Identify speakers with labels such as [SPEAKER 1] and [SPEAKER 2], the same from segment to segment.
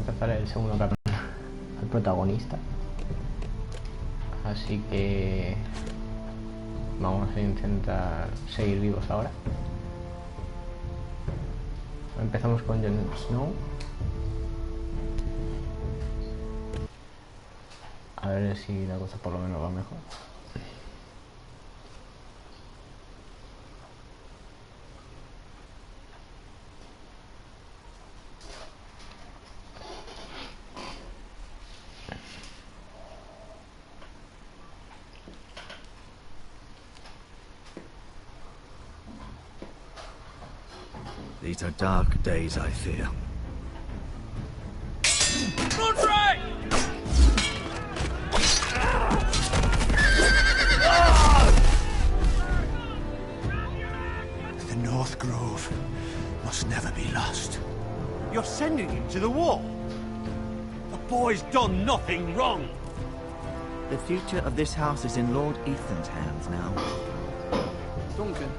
[SPEAKER 1] empezar el segundo capítulo al protagonista. Así que vamos a intentar seguir vivos ahora. Empezamos con Jon Snow. A ver si la cosa por lo menos va mejor.
[SPEAKER 2] These are dark days, I fear.
[SPEAKER 3] The North Grove must never be lost.
[SPEAKER 4] You're sending him to the war? The boy's done nothing wrong.
[SPEAKER 2] The future of this house is in Lord Ethan's hands now.
[SPEAKER 5] Duncan,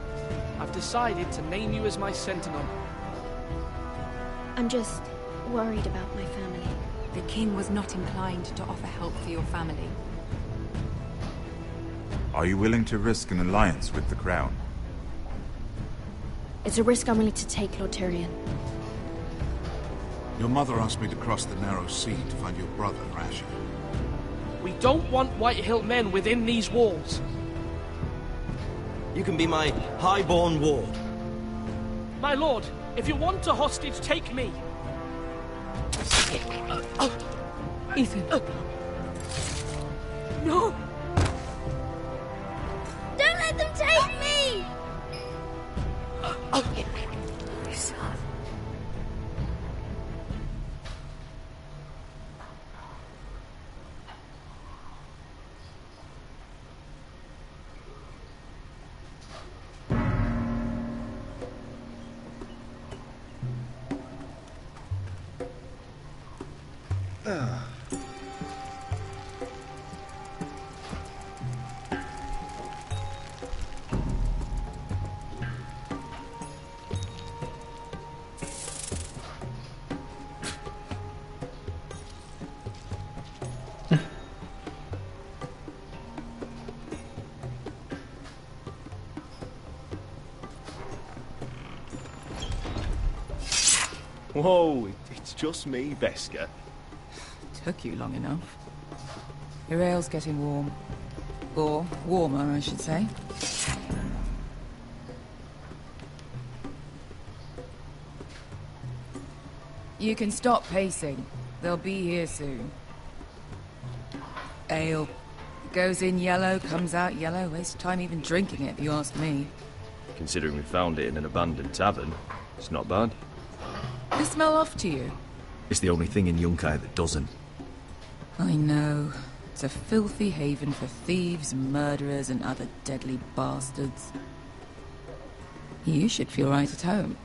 [SPEAKER 5] I've decided to name you as my sentinel.
[SPEAKER 6] I'm just worried about my family.
[SPEAKER 7] The king was not inclined to offer help for your family.
[SPEAKER 8] Are you willing to risk an alliance with the crown?
[SPEAKER 6] It's a risk I'm willing to take, Lord Tyrion.
[SPEAKER 3] Your mother asked me to cross the narrow sea to find your brother, Rasher.
[SPEAKER 5] We don't want Whitehill men within these walls.
[SPEAKER 4] You can be my highborn ward.
[SPEAKER 5] My lord, if you want a hostage, take me.
[SPEAKER 7] Ethan.
[SPEAKER 5] No!
[SPEAKER 6] Don't let them take me!
[SPEAKER 4] Whoa, it's just me, Beskar.
[SPEAKER 7] Took you long enough. Your ale's getting warm. Or warmer, I should say. You can stop pacing. They'll be here soon. Ale. Goes in yellow, comes out yellow. Waste time even drinking it, if you ask me.
[SPEAKER 9] Considering we found it in an abandoned tavern, it's not bad.
[SPEAKER 7] Does it smell off to you?
[SPEAKER 2] It's the only thing in Yunkai that doesn't.
[SPEAKER 7] I know. It's a filthy haven for thieves, murderers, and other deadly bastards. You should feel right at home.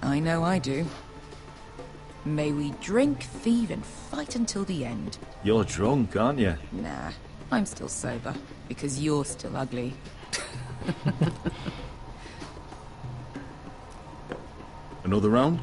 [SPEAKER 7] I know I do. May we drink, thieve, and fight until the end.
[SPEAKER 9] You're drunk, aren't you?
[SPEAKER 7] Nah, I'm still sober, because you're still ugly.
[SPEAKER 9] Another round?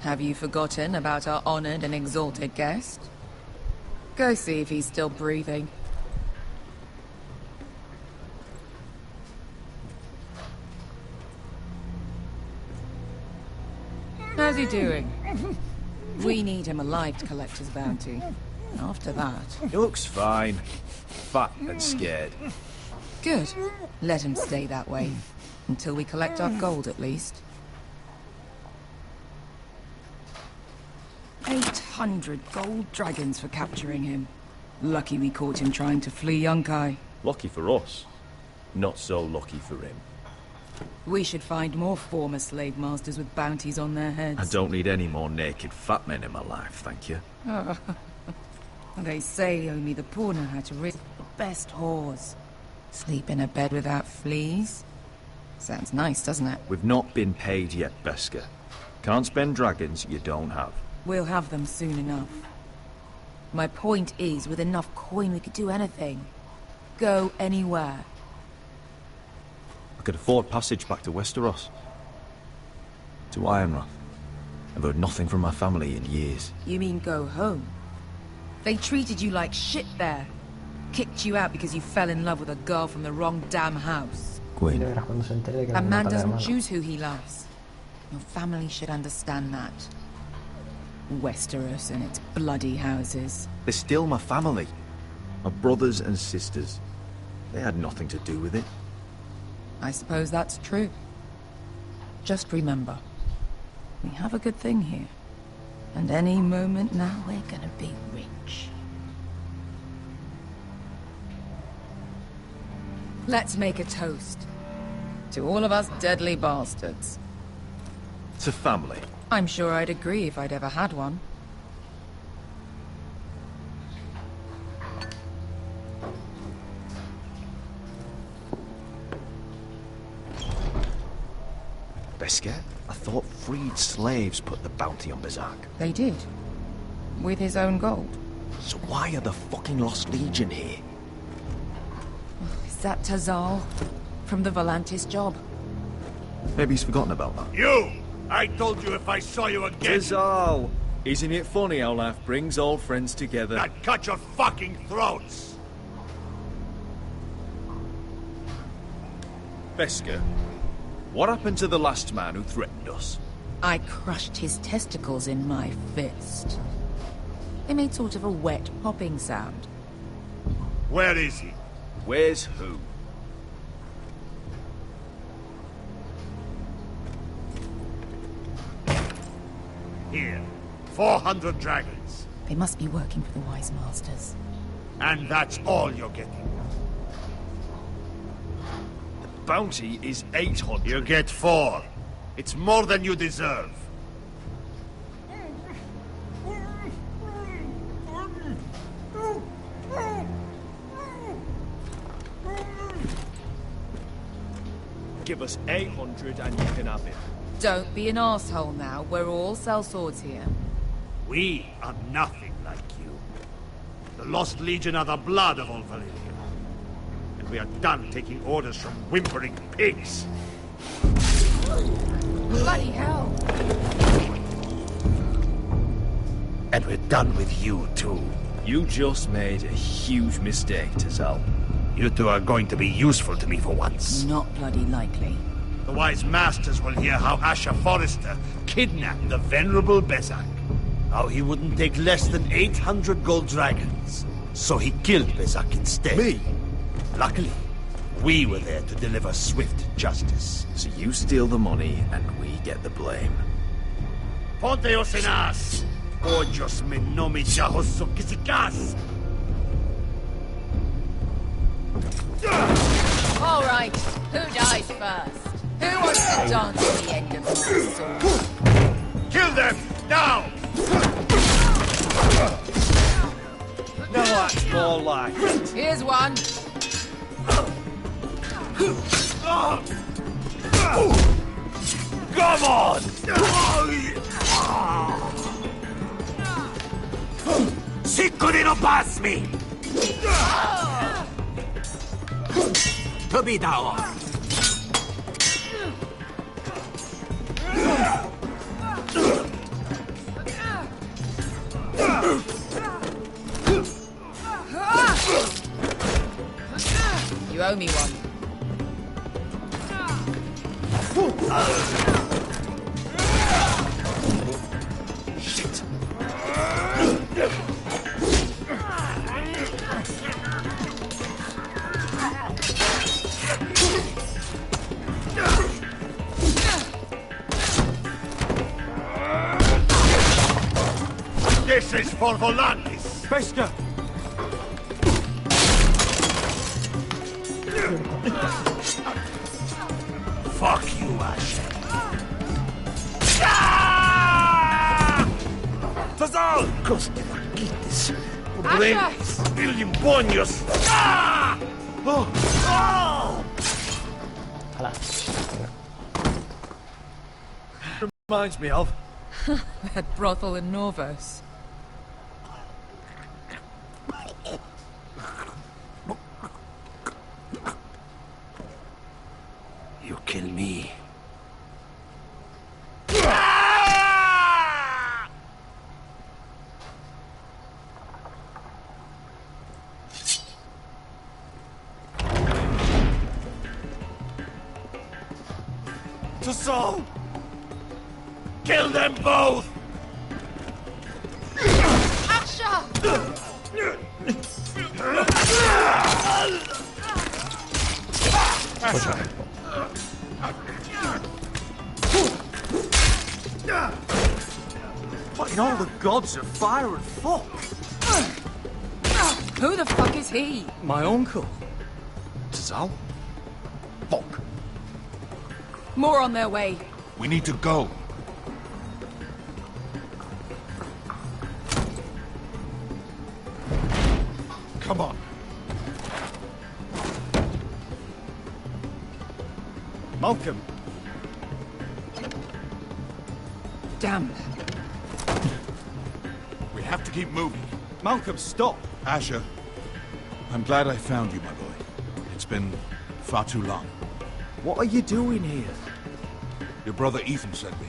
[SPEAKER 7] Have you forgotten about our honored and exalted guest? Go see if he's still breathing. How's he doing? We need him alive to collect his bounty. After that...
[SPEAKER 9] He looks fine. Fat and scared.
[SPEAKER 7] Good. Let him stay that way. Until we collect our gold, at least. 800 gold dragons for capturing him. Lucky we caught him trying to flee Yunkai.
[SPEAKER 9] Lucky for us. Not so lucky for him.
[SPEAKER 7] We should find more former slave masters with bounties on their heads.
[SPEAKER 9] I don't need any more naked fat men in my life, thank you.
[SPEAKER 7] They say only the poor know how to risk the best whores. Sleep in a bed without fleas? Sounds nice, doesn't it?
[SPEAKER 9] We've not been paid yet, Beskar. Can't spend dragons you don't have.
[SPEAKER 7] We'll have them soon enough. My point is, with enough coin we could do anything. Go anywhere.
[SPEAKER 9] I could afford passage back to Westeros. To Ironrath. I've heard nothing from my family in years.
[SPEAKER 7] You mean go home? They treated you like shit there. Kicked you out because you fell in love with a girl from the wrong damn house.
[SPEAKER 9] Queen,
[SPEAKER 7] A man doesn't choose who he loves. Your family should understand that. Westeros and its bloody houses.
[SPEAKER 9] they're still my family. My brothers and sisters. They had nothing to do with it.
[SPEAKER 7] I suppose that's true. Just remember, we have a good thing here. And any moment now, we're gonna be rich. Let's make a toast. To all of us deadly bastards.
[SPEAKER 9] To family.
[SPEAKER 7] I'm sure I'd agree if I'd ever had one.
[SPEAKER 9] Beskar, I thought freed slaves put the bounty on Berserk.
[SPEAKER 7] They did. With his own gold.
[SPEAKER 9] So why are the fucking Lost Legion here?
[SPEAKER 7] Is that Tazal? From the Volantis job?
[SPEAKER 9] Maybe he's forgotten about that.
[SPEAKER 4] You! I told you if I saw you again,
[SPEAKER 9] Tizal! Isn't it funny how life brings old friends together?
[SPEAKER 4] I'd cut your fucking throats!
[SPEAKER 9] Beskar, what happened to the last man who threatened us?
[SPEAKER 7] I crushed his testicles in my fist. They made sort of a wet popping sound.
[SPEAKER 4] Where is he?
[SPEAKER 9] Where's who?
[SPEAKER 4] Here. 400 dragons.
[SPEAKER 7] They must be working for the Wise Masters.
[SPEAKER 4] And that's all you're getting.
[SPEAKER 9] The bounty is 800.
[SPEAKER 4] You get 4. It's more than you deserve.
[SPEAKER 9] Give us 800 and you can have it.
[SPEAKER 7] Don't be an asshole now. We're all sellswords here.
[SPEAKER 4] We are nothing like you. The Lost Legion are the blood of all Valyria. And we are done taking orders from whimpering pigs.
[SPEAKER 7] Bloody hell!
[SPEAKER 4] And we're done with you, too.
[SPEAKER 9] You just made a huge mistake, Tizal.
[SPEAKER 4] You two are going to be useful to me for once.
[SPEAKER 7] Not bloody likely.
[SPEAKER 4] The Wise Masters will hear how Asher Forrester kidnapped the venerable Bezak. How he wouldn't take less than 800 gold dragons. So he killed Bezak instead.
[SPEAKER 9] Me?
[SPEAKER 4] Luckily, we were there to deliver swift justice.
[SPEAKER 9] So you steal the money and we get the blame.
[SPEAKER 4] Ponteos en as! Ojos me no me chahoso kisikas!
[SPEAKER 7] All right, who dies first? Who wants to dance at the end of my sword?
[SPEAKER 4] Kill them! Now!
[SPEAKER 9] Now that's more like it.
[SPEAKER 7] Here's one.
[SPEAKER 4] Come on! Sicurino pass me! To be down.
[SPEAKER 7] You owe me one.
[SPEAKER 4] Shit! This is for Volantis!
[SPEAKER 9] Beskar!
[SPEAKER 4] Fuck you, Asher.
[SPEAKER 9] Tizal!
[SPEAKER 4] Coste vaquitas.
[SPEAKER 7] Asher!
[SPEAKER 4] William Bonios.
[SPEAKER 1] خلاص.
[SPEAKER 9] Reminds me of.
[SPEAKER 7] That brothel in Norvos.
[SPEAKER 4] You kill me. To Saul! Kill them both!
[SPEAKER 6] Asha!
[SPEAKER 9] Fucking all the gods of fire and fuck!
[SPEAKER 7] Who the fuck is he?
[SPEAKER 9] My uncle. Zal? Fuck.
[SPEAKER 7] More on their way.
[SPEAKER 3] We need to go. Come on.
[SPEAKER 9] Malcolm!
[SPEAKER 7] Damn.
[SPEAKER 3] We have to keep moving.
[SPEAKER 9] Malcolm, stop!
[SPEAKER 3] Asher, I'm glad I found you, my boy. It's been far too long.
[SPEAKER 9] What are you doing here?
[SPEAKER 3] Your brother Ethan sent me.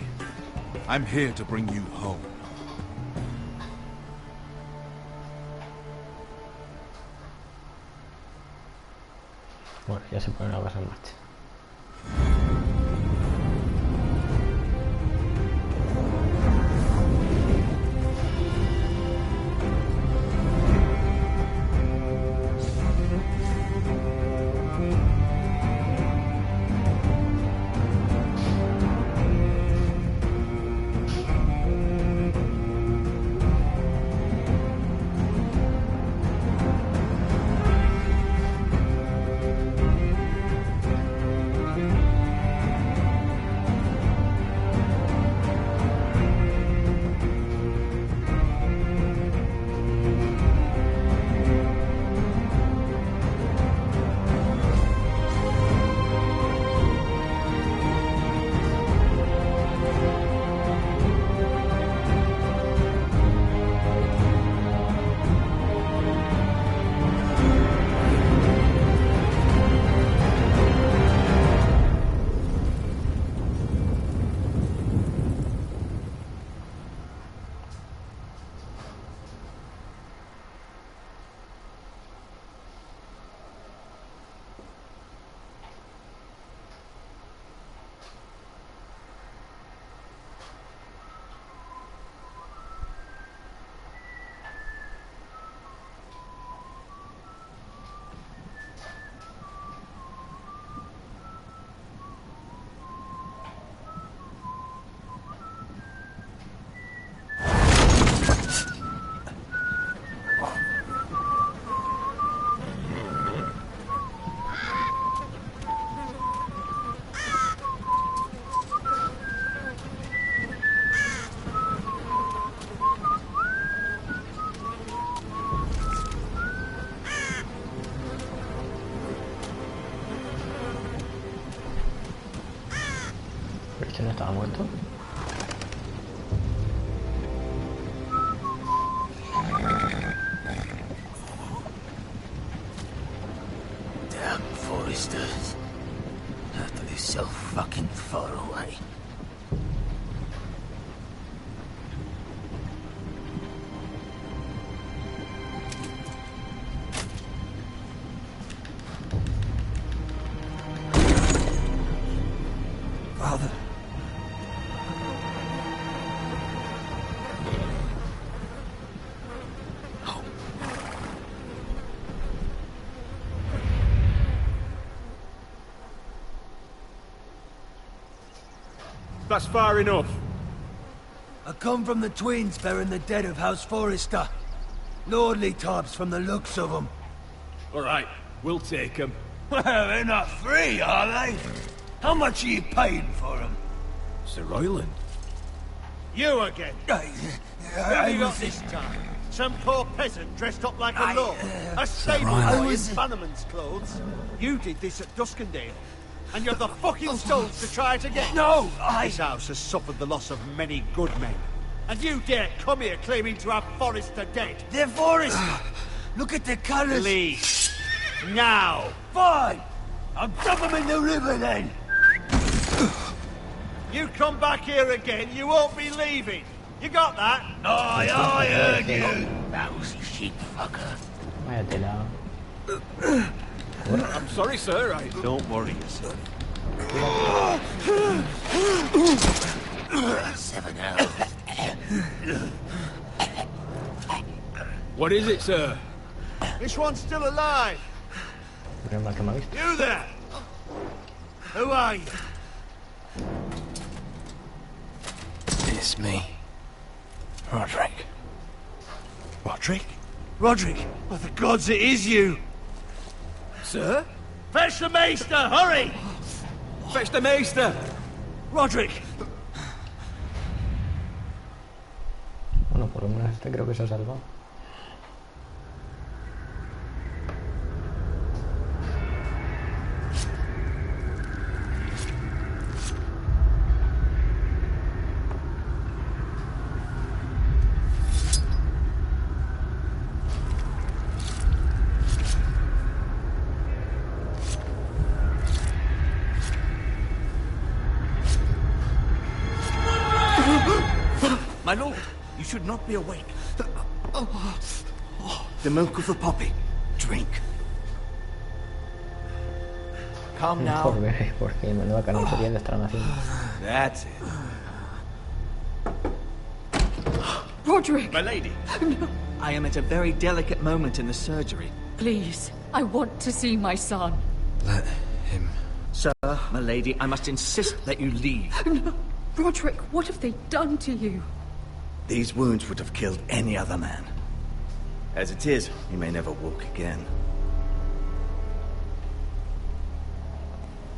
[SPEAKER 3] I'm here to bring you home.
[SPEAKER 1] Bueno, ya se pone la cosa en marcha. ¿Este no estaba muerto?
[SPEAKER 4] Damn foresters. Have to be so fucking far away.
[SPEAKER 9] Father.
[SPEAKER 10] That's far enough.
[SPEAKER 4] I come from the twins bearing the dead of House Forrester. Lordly types from the looks of them.
[SPEAKER 10] All right, we'll take them.
[SPEAKER 4] Well, they're not free, are they? How much are you paying for them?
[SPEAKER 10] Sir Royland.
[SPEAKER 4] You again.
[SPEAKER 10] What have you got this time?
[SPEAKER 4] Some poor peasant dressed up like a lord. A stable boy in Bannerman's clothes. You did this at Duskendale. And you're the fucking stones to try it again?
[SPEAKER 10] No,
[SPEAKER 4] This house has suffered the loss of many good men. And you dare come here claiming to have Forrester dead?
[SPEAKER 10] The Forrester! Look at the colours!
[SPEAKER 4] Please. Now.
[SPEAKER 10] Fine! I'll dump them in the river then!
[SPEAKER 4] You come back here again, you won't be leaving. You got that?
[SPEAKER 10] Aye, I heard you, lousy sheep fucker.
[SPEAKER 1] Vaya tela.
[SPEAKER 10] I'm sorry, sir,
[SPEAKER 4] Don't worry yourself.
[SPEAKER 10] 7 hours. What is it, sir?
[SPEAKER 4] This one's still alive.
[SPEAKER 1] Menos mal que me ha visto.
[SPEAKER 4] You there? Who are you?
[SPEAKER 10] It's me. Roderick.
[SPEAKER 4] Roderick? Roderick! Oh, the gods, it is you!
[SPEAKER 10] Sir?
[SPEAKER 4] Fetch the maester, hurry!
[SPEAKER 10] Fetch the maester!
[SPEAKER 4] Roderick!
[SPEAKER 1] Bueno, por lo menos este creo que se ha salvado.
[SPEAKER 2] My lord, you should not be awake. The milk of the poppy. Drink. Come now.
[SPEAKER 1] Porque menuda carnicería le estarán haciendo.
[SPEAKER 2] That's it.
[SPEAKER 7] Roderick!
[SPEAKER 2] My lady. No. I am at a very delicate moment in the surgery.
[SPEAKER 7] Please, I want to see my son.
[SPEAKER 9] Let him...
[SPEAKER 2] Sir, my lady, I must insist that you leave.
[SPEAKER 7] No. Roderick, what have they done to you?
[SPEAKER 2] These wounds would have killed any other man. As it is, he may never walk again.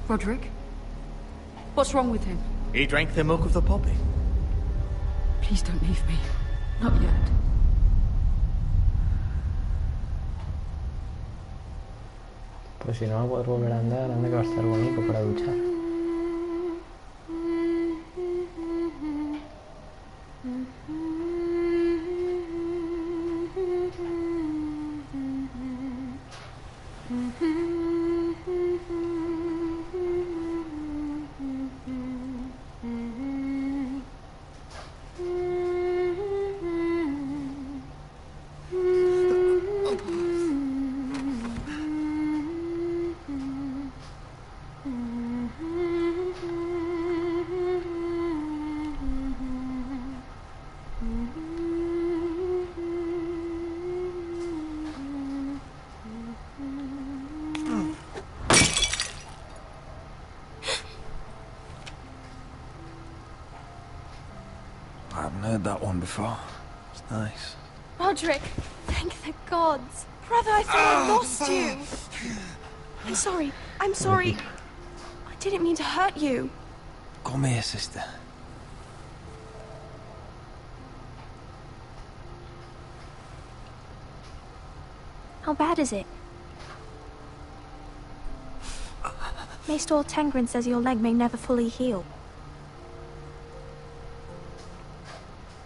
[SPEAKER 7] Roderick? What's wrong with him?
[SPEAKER 2] He drank the milk of the poppy.
[SPEAKER 7] Please don't leave me. Not yet.
[SPEAKER 1] Pues si no va a poder volver a andar, anda que va a estar bonito para duchar.
[SPEAKER 9] I haven't heard that one before. It's nice.
[SPEAKER 6] Roderick, thank the gods. Brother, I thought I lost you. I'm sorry. I'm sorry. I didn't mean to hurt you.
[SPEAKER 9] Come here, sister.
[SPEAKER 6] How bad is it? Maester Tengrin says your leg may never fully heal.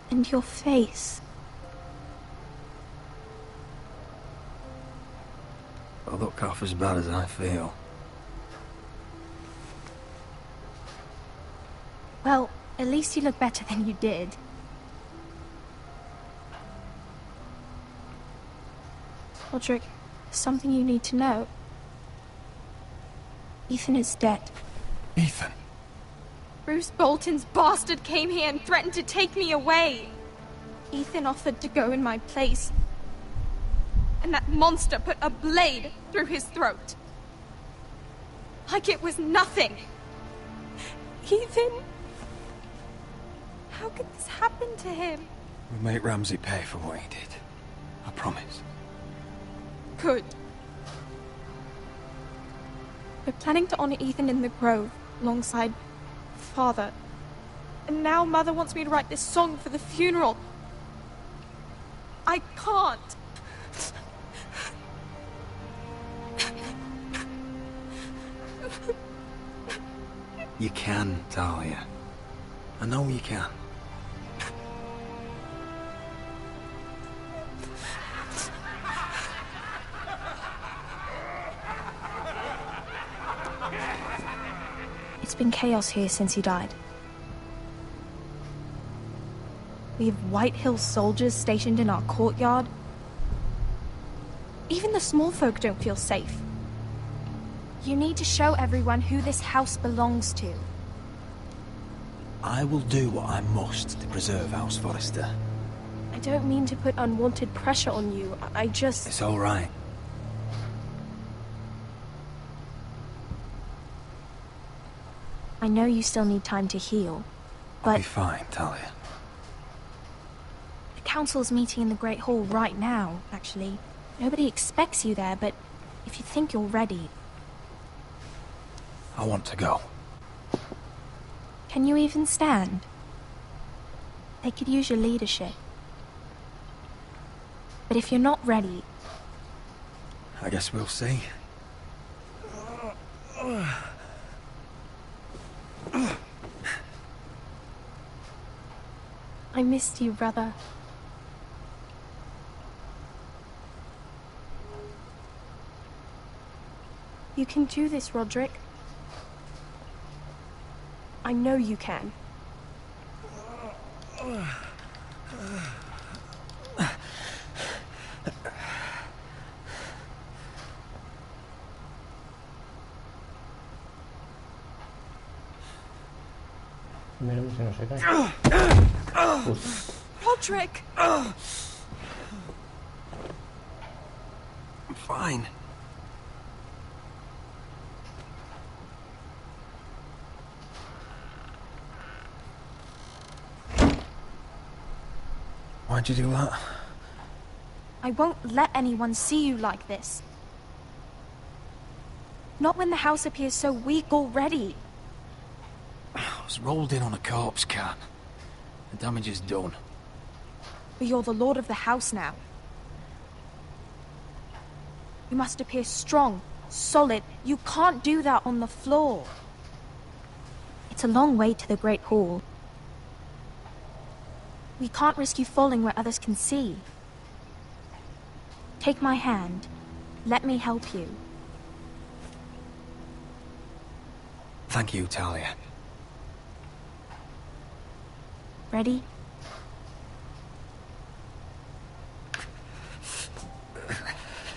[SPEAKER 6] And your face.
[SPEAKER 9] I look half as bad as I feel.
[SPEAKER 6] Well, at least you look better than you did. Roderick, there's something you need to know. Ethan is dead.
[SPEAKER 9] Ethan?
[SPEAKER 6] Bruce Bolton's bastard came here and threatened to take me away. Ethan offered to go in my place. And that monster put a blade through his throat. Like it was nothing. Ethan? How could this happen to him?
[SPEAKER 9] We'll make Ramsay pay for what he did. I promise.
[SPEAKER 6] Good. We're planning to honor Ethan in the Grove, alongside Father. And now Mother wants me to write this song for the funeral. I can't.
[SPEAKER 11] You can, Talia. I know you can.
[SPEAKER 6] It's been chaos here since he died. We have White Hill soldiers stationed in our courtyard. Even the small folk don't feel safe. You need to show everyone who this house belongs to.
[SPEAKER 11] I will do what I must to preserve House Forrester.
[SPEAKER 6] I don't mean to put unwanted pressure on you. I just...
[SPEAKER 11] It's all right.
[SPEAKER 6] I know you still need time to heal, but...
[SPEAKER 11] I'll be fine, Talia.
[SPEAKER 6] The council's meeting in the Great Hall right now, actually. Nobody expects you there, but if you think you're ready...
[SPEAKER 11] I want to go.
[SPEAKER 6] Can you even stand? They could use your leadership. But if you're not ready...
[SPEAKER 11] I guess we'll see.
[SPEAKER 6] I missed you, brother. You can do this, Roderick. I know you can.
[SPEAKER 1] Mira si no se cae. Uf.
[SPEAKER 6] Roderick!
[SPEAKER 11] I'm fine. Why'd you do that?
[SPEAKER 6] I won't let anyone see you like this. Not when the house appears so weak already.
[SPEAKER 11] I was rolled in on a corpse cart. The damage is done.
[SPEAKER 6] But you're the lord of the house now. You must appear strong, solid. You can't do that on the floor. It's a long way to the Great Hall. We can't risk you falling where others can see. Take my hand. Let me help you.
[SPEAKER 11] Thank you, Talia.
[SPEAKER 6] Ready?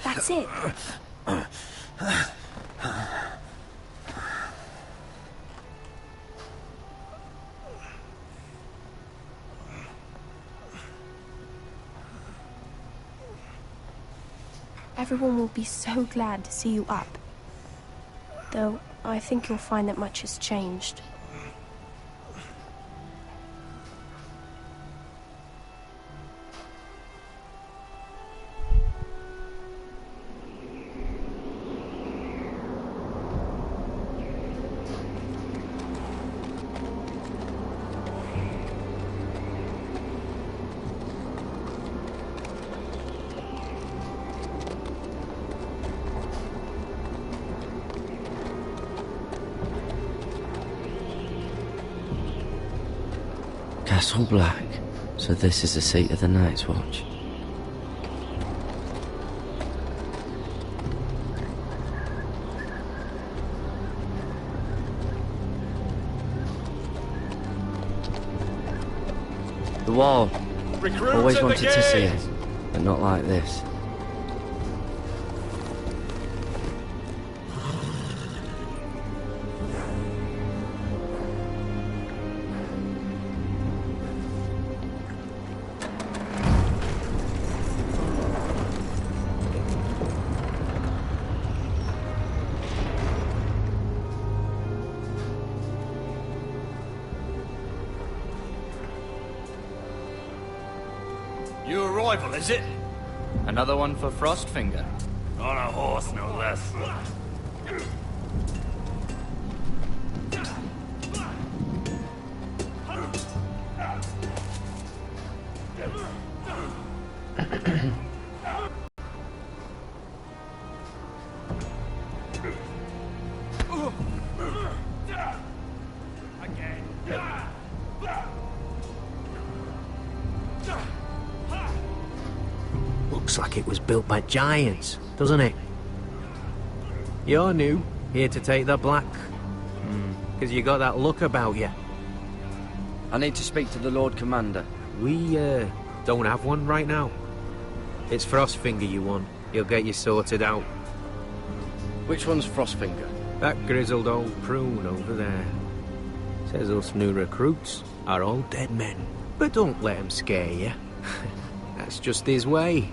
[SPEAKER 6] That's it. Everyone will be so glad to see you up. Though, I think you'll find that much has changed.
[SPEAKER 12] Castle Black. So this is the seat of the Night's Watch. The wall. Always wanted to see it, but not like this.
[SPEAKER 13] New arrival, is it?
[SPEAKER 14] Another one for Frostfinger.
[SPEAKER 13] On a horse, no less.
[SPEAKER 15] Looks like it was built by giants, doesn't it? You're new, here to take the black. Because you got that look about you.
[SPEAKER 12] I need to speak to the Lord Commander.
[SPEAKER 15] We, don't have one right now. It's Frostfinger you want. He'll get you sorted out.
[SPEAKER 12] Which one's Frostfinger?
[SPEAKER 15] That grizzled old prune over there. Says us new recruits are all dead men. But don't let him scare you. That's just his way.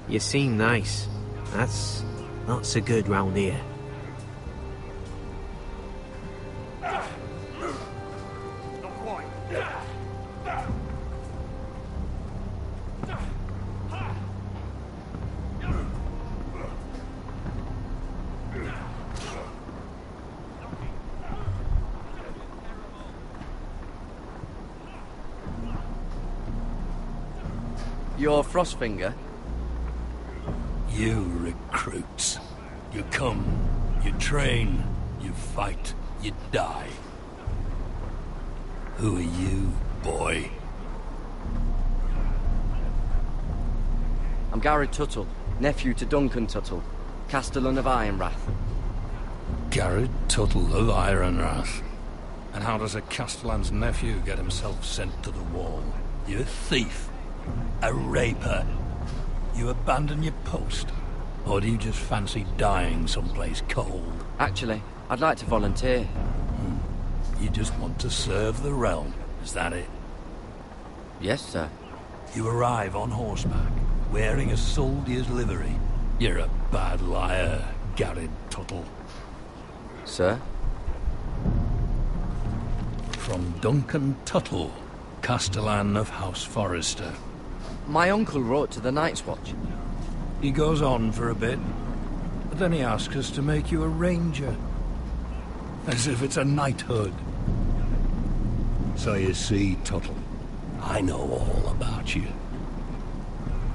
[SPEAKER 15] You seem nice. That's not so good round here.
[SPEAKER 12] You're Frostfinger?
[SPEAKER 10] You recruits. You come, you train, you fight, you die. Who are you, boy?
[SPEAKER 12] I'm Garrett Tuttle, nephew to Duncan Tuttle, Castellan of Ironrath.
[SPEAKER 10] Garrett Tuttle of Ironrath. And how does a Castellan's nephew get himself sent to the wall? You a thief? A raper? You abandon your post? Or do you just fancy dying someplace cold?
[SPEAKER 12] Actually, I'd like to volunteer.
[SPEAKER 10] You just want to serve the realm, is that it?
[SPEAKER 12] Yes, sir.
[SPEAKER 10] You arrive on horseback, wearing a soldier's livery. You're a bad liar, Garrett Tuttle.
[SPEAKER 12] Sir?
[SPEAKER 10] From Duncan Tuttle, Castellan of House Forrester.
[SPEAKER 12] My uncle wrote to the Night's Watch.
[SPEAKER 10] He goes on for a bit, but then he asks us to make you a ranger. As if it's a knighthood. So you see, Tuttle, I know all about you.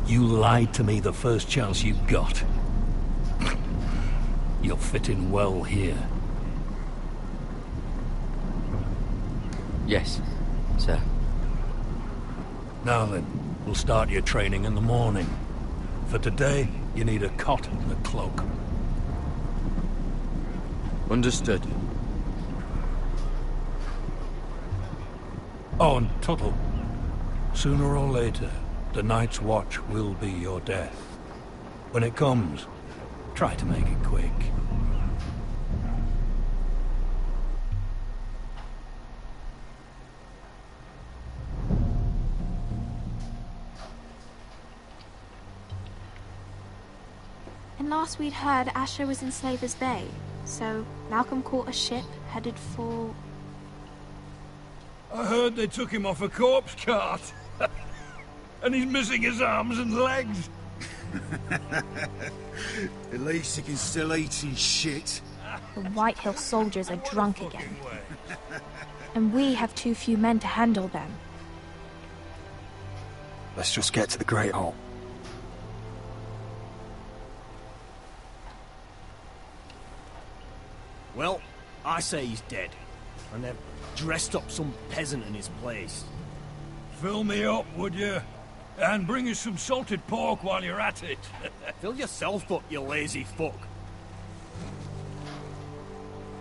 [SPEAKER 10] You lied to me the first chance you got. You'll fit in well here.
[SPEAKER 12] Yes, sir.
[SPEAKER 10] Now then, we'll start your training in the morning. For today, you need a cot and a cloak.
[SPEAKER 12] Understood.
[SPEAKER 10] Oh, and Tuttle, sooner or later, the Night's Watch will be your death. When it comes, try to make it quick.
[SPEAKER 6] And last we'd heard, Asher was in Slaver's Bay, so Malcolm caught a ship headed for...
[SPEAKER 10] I heard they took him off a corpse cart. And he's missing his arms and legs.
[SPEAKER 3] At least he can still eat his shit.
[SPEAKER 6] The White Hill soldiers are drunk again. And we have too few men to handle them.
[SPEAKER 16] Let's just get to the Great Hall.
[SPEAKER 17] Well, I say he's dead. And they've dressed up some peasant in his place.
[SPEAKER 10] Fill me up, would you? And bring us some salted pork while you're at it.
[SPEAKER 17] Fill yourself up, you lazy fuck.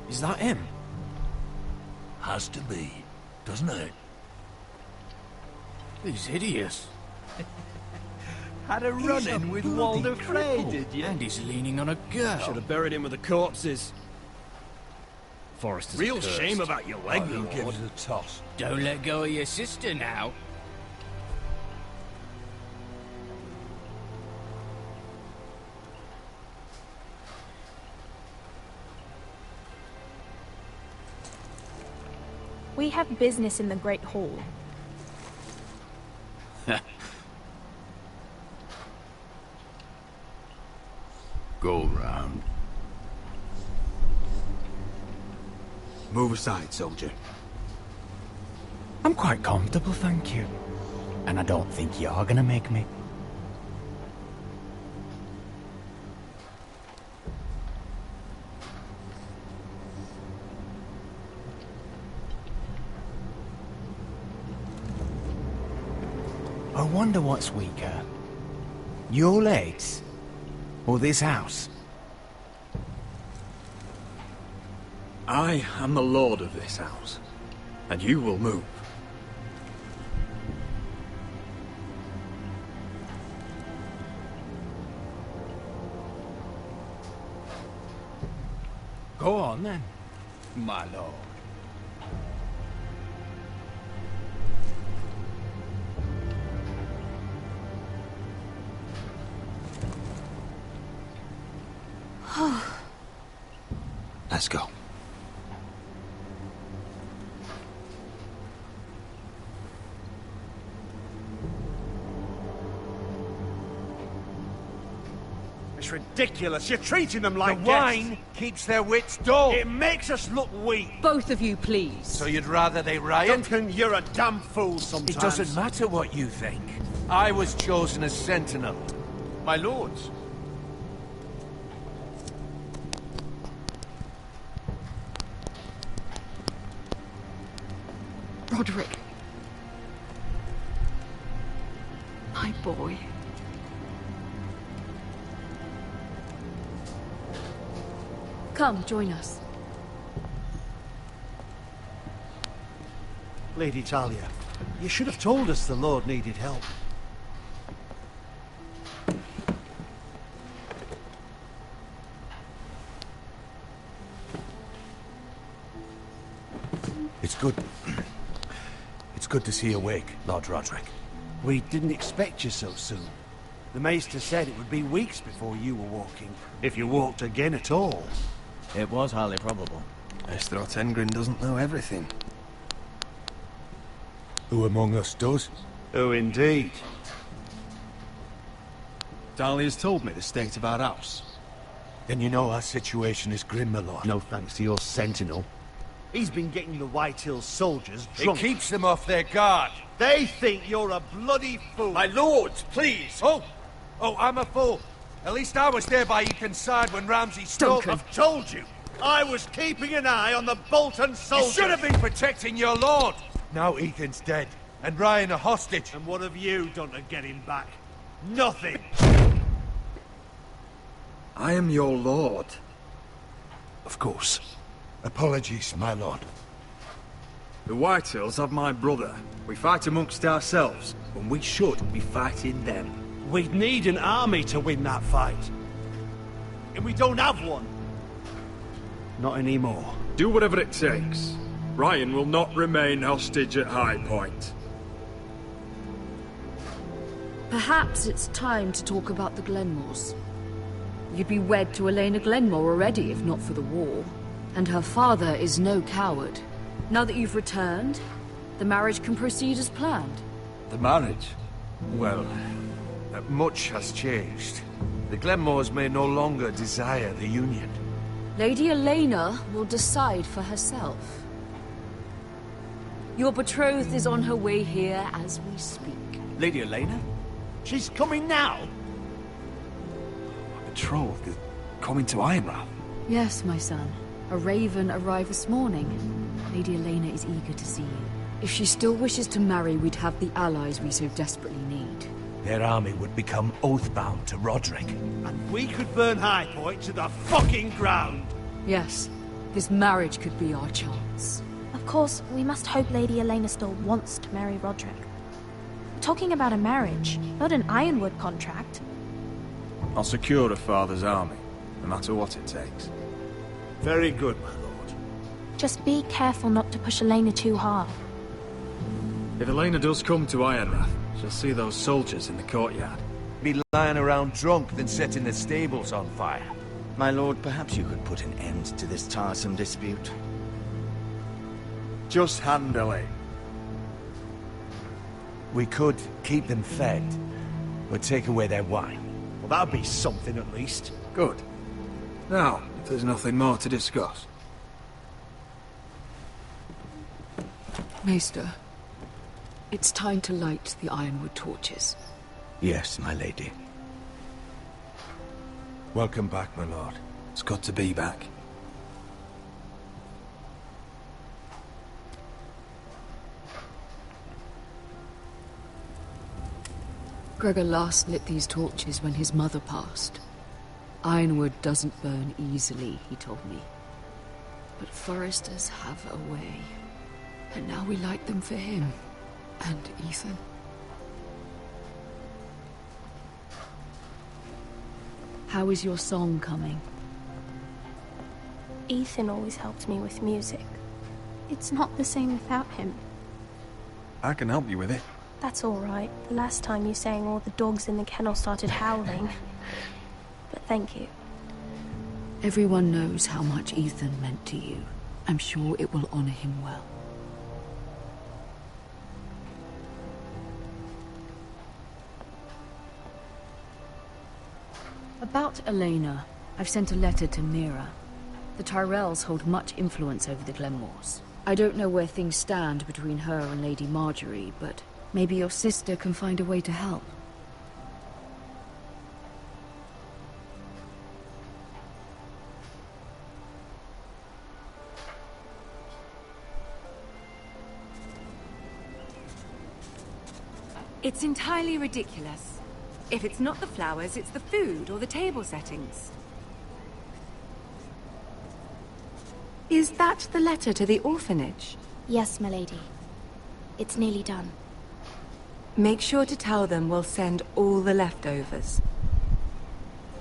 [SPEAKER 17] Is that him?
[SPEAKER 10] Has to be, doesn't it?
[SPEAKER 11] He's hideous.
[SPEAKER 17] Had a run-in with Walder Frey, did you?
[SPEAKER 11] And he's leaning on a girl.
[SPEAKER 17] Should have buried him with the corpses.
[SPEAKER 11] Forrester's
[SPEAKER 17] Real
[SPEAKER 11] cursed.
[SPEAKER 17] shame about your leg,
[SPEAKER 10] Who
[SPEAKER 17] Lord.
[SPEAKER 10] gives a toss?
[SPEAKER 11] Don't let go of your sister now.
[SPEAKER 6] We have business in the Great Hall.
[SPEAKER 16] Go round. Move aside, soldier.
[SPEAKER 18] I'm quite comfortable, thank you. And I don't think you're gonna make me. I wonder what's weaker, Your legs? Or this house?
[SPEAKER 16] I am the lord of this house, and you will move.
[SPEAKER 10] Go on, then, my lord.
[SPEAKER 16] Let's go.
[SPEAKER 4] It's ridiculous. You're treating them like
[SPEAKER 10] The
[SPEAKER 4] guests.
[SPEAKER 10] wine keeps their wits dull.
[SPEAKER 4] It makes us look weak.
[SPEAKER 19] Both of you, please.
[SPEAKER 10] So you'd rather they riot?
[SPEAKER 4] Duncan, you're a damn fool sometimes.
[SPEAKER 10] It doesn't matter what you think. I was chosen as sentinel.
[SPEAKER 4] My lords.
[SPEAKER 19] Roderick. My boy. Come, join us.
[SPEAKER 4] Lady Talia, you should have told us the Lord needed help.
[SPEAKER 10] It's good. It's good to see you awake, Lord Roderick.
[SPEAKER 4] We didn't expect you so soon. The Maester said it would be weeks before you were walking, if you walked again at all.
[SPEAKER 2] It was highly probable.
[SPEAKER 16] Maester Otengrin doesn't know everything.
[SPEAKER 10] Who among us does?
[SPEAKER 4] Oh, indeed.
[SPEAKER 16] Dahlia's told me the state of our house.
[SPEAKER 10] Then you know our situation is grim, my lord.
[SPEAKER 4] No thanks to your sentinel. He's been getting the White Hills soldiers drunk.
[SPEAKER 10] It keeps them off their guard.
[SPEAKER 4] They think you're a bloody fool.
[SPEAKER 10] My lords, please! Oh, I'm a fool. At least I was there by Ethan's side when Ramsay stole...
[SPEAKER 4] I've told you. I was keeping an eye on the Bolton soldiers.
[SPEAKER 10] You should have been protecting your lord. Now Ethan's dead, and Ryan a hostage.
[SPEAKER 4] And what have you done to get him back? Nothing.
[SPEAKER 16] I am your lord.
[SPEAKER 10] Of course. Apologies, my lord.
[SPEAKER 16] The Whitehills have my brother. We fight amongst ourselves, when we should be fighting them.
[SPEAKER 4] We'd need an army to win that fight. And we don't have one. Not anymore.
[SPEAKER 16] Do whatever it takes. Ryan will not remain hostage at High Point.
[SPEAKER 19] Perhaps it's time to talk about the Glenmores. You'd be wed to Elena Glenmore already if not for the war. And her father is no coward. Now that you've returned, the marriage can proceed as planned.
[SPEAKER 10] The marriage? Well, much has changed. The Glenmores may no longer desire the union.
[SPEAKER 19] Lady Elena will decide for herself. Your betrothed is on her way here as we speak.
[SPEAKER 2] Lady Elena?
[SPEAKER 4] She's coming now?
[SPEAKER 16] My betrothed is coming to Ironrath.
[SPEAKER 19] Yes, my son. A raven arrived this morning. Lady Elena is eager to see you. If she still wishes to marry, we'd have the allies we so desperately need.
[SPEAKER 10] Their army would become oath-bound to Roderick.
[SPEAKER 4] And we could burn High Point to the fucking ground.
[SPEAKER 19] Yes, this marriage could be our chance.
[SPEAKER 6] Of course, we must hope Lady Elena still wants to marry Roderick. We're talking about a marriage, not an Ironwood contract.
[SPEAKER 16] I'll secure her father's army, no matter what it takes.
[SPEAKER 4] Very good, my lord.
[SPEAKER 6] Just be careful not to push Elena too hard.
[SPEAKER 16] If Elena does come to Ironrath, she'll see those soldiers in the courtyard.
[SPEAKER 10] Be lying around drunk than setting the stables on fire.
[SPEAKER 2] My lord, perhaps you could put an end to this tiresome dispute.
[SPEAKER 16] Just handle it.
[SPEAKER 10] We could keep them fed, but take away their wine.
[SPEAKER 4] Well, that'd be something at least.
[SPEAKER 16] Good. Now, if there's nothing more to discuss.
[SPEAKER 19] Maester, it's time to light the Ironwood torches.
[SPEAKER 2] Yes, my lady.
[SPEAKER 10] Welcome back, my lord.
[SPEAKER 16] It's good to be back.
[SPEAKER 19] Gregor last lit these torches when his mother passed. Ironwood doesn't burn easily, he told me. But foresters have a way. And now we light them for him. And Ethan. How is your song coming?
[SPEAKER 20] Ethan always helped me with music. It's not the same without him.
[SPEAKER 16] I can help you with it.
[SPEAKER 20] That's all right. The last time you sang, all the dogs in the kennel started howling. But thank you.
[SPEAKER 19] Everyone knows how much Ethan meant to you. I'm sure it will honor him well. About Elena, I've sent a letter to Mira. The Tyrells hold much influence over the Glenmores. I don't know where things stand between her and Lady Marjorie, but maybe your sister can find a way to help.
[SPEAKER 21] It's entirely ridiculous. If it's not the flowers, it's the food or the table settings. Is that the letter to the orphanage?
[SPEAKER 20] Yes, milady. It's nearly done.
[SPEAKER 21] Make sure to tell them we'll send all the leftovers.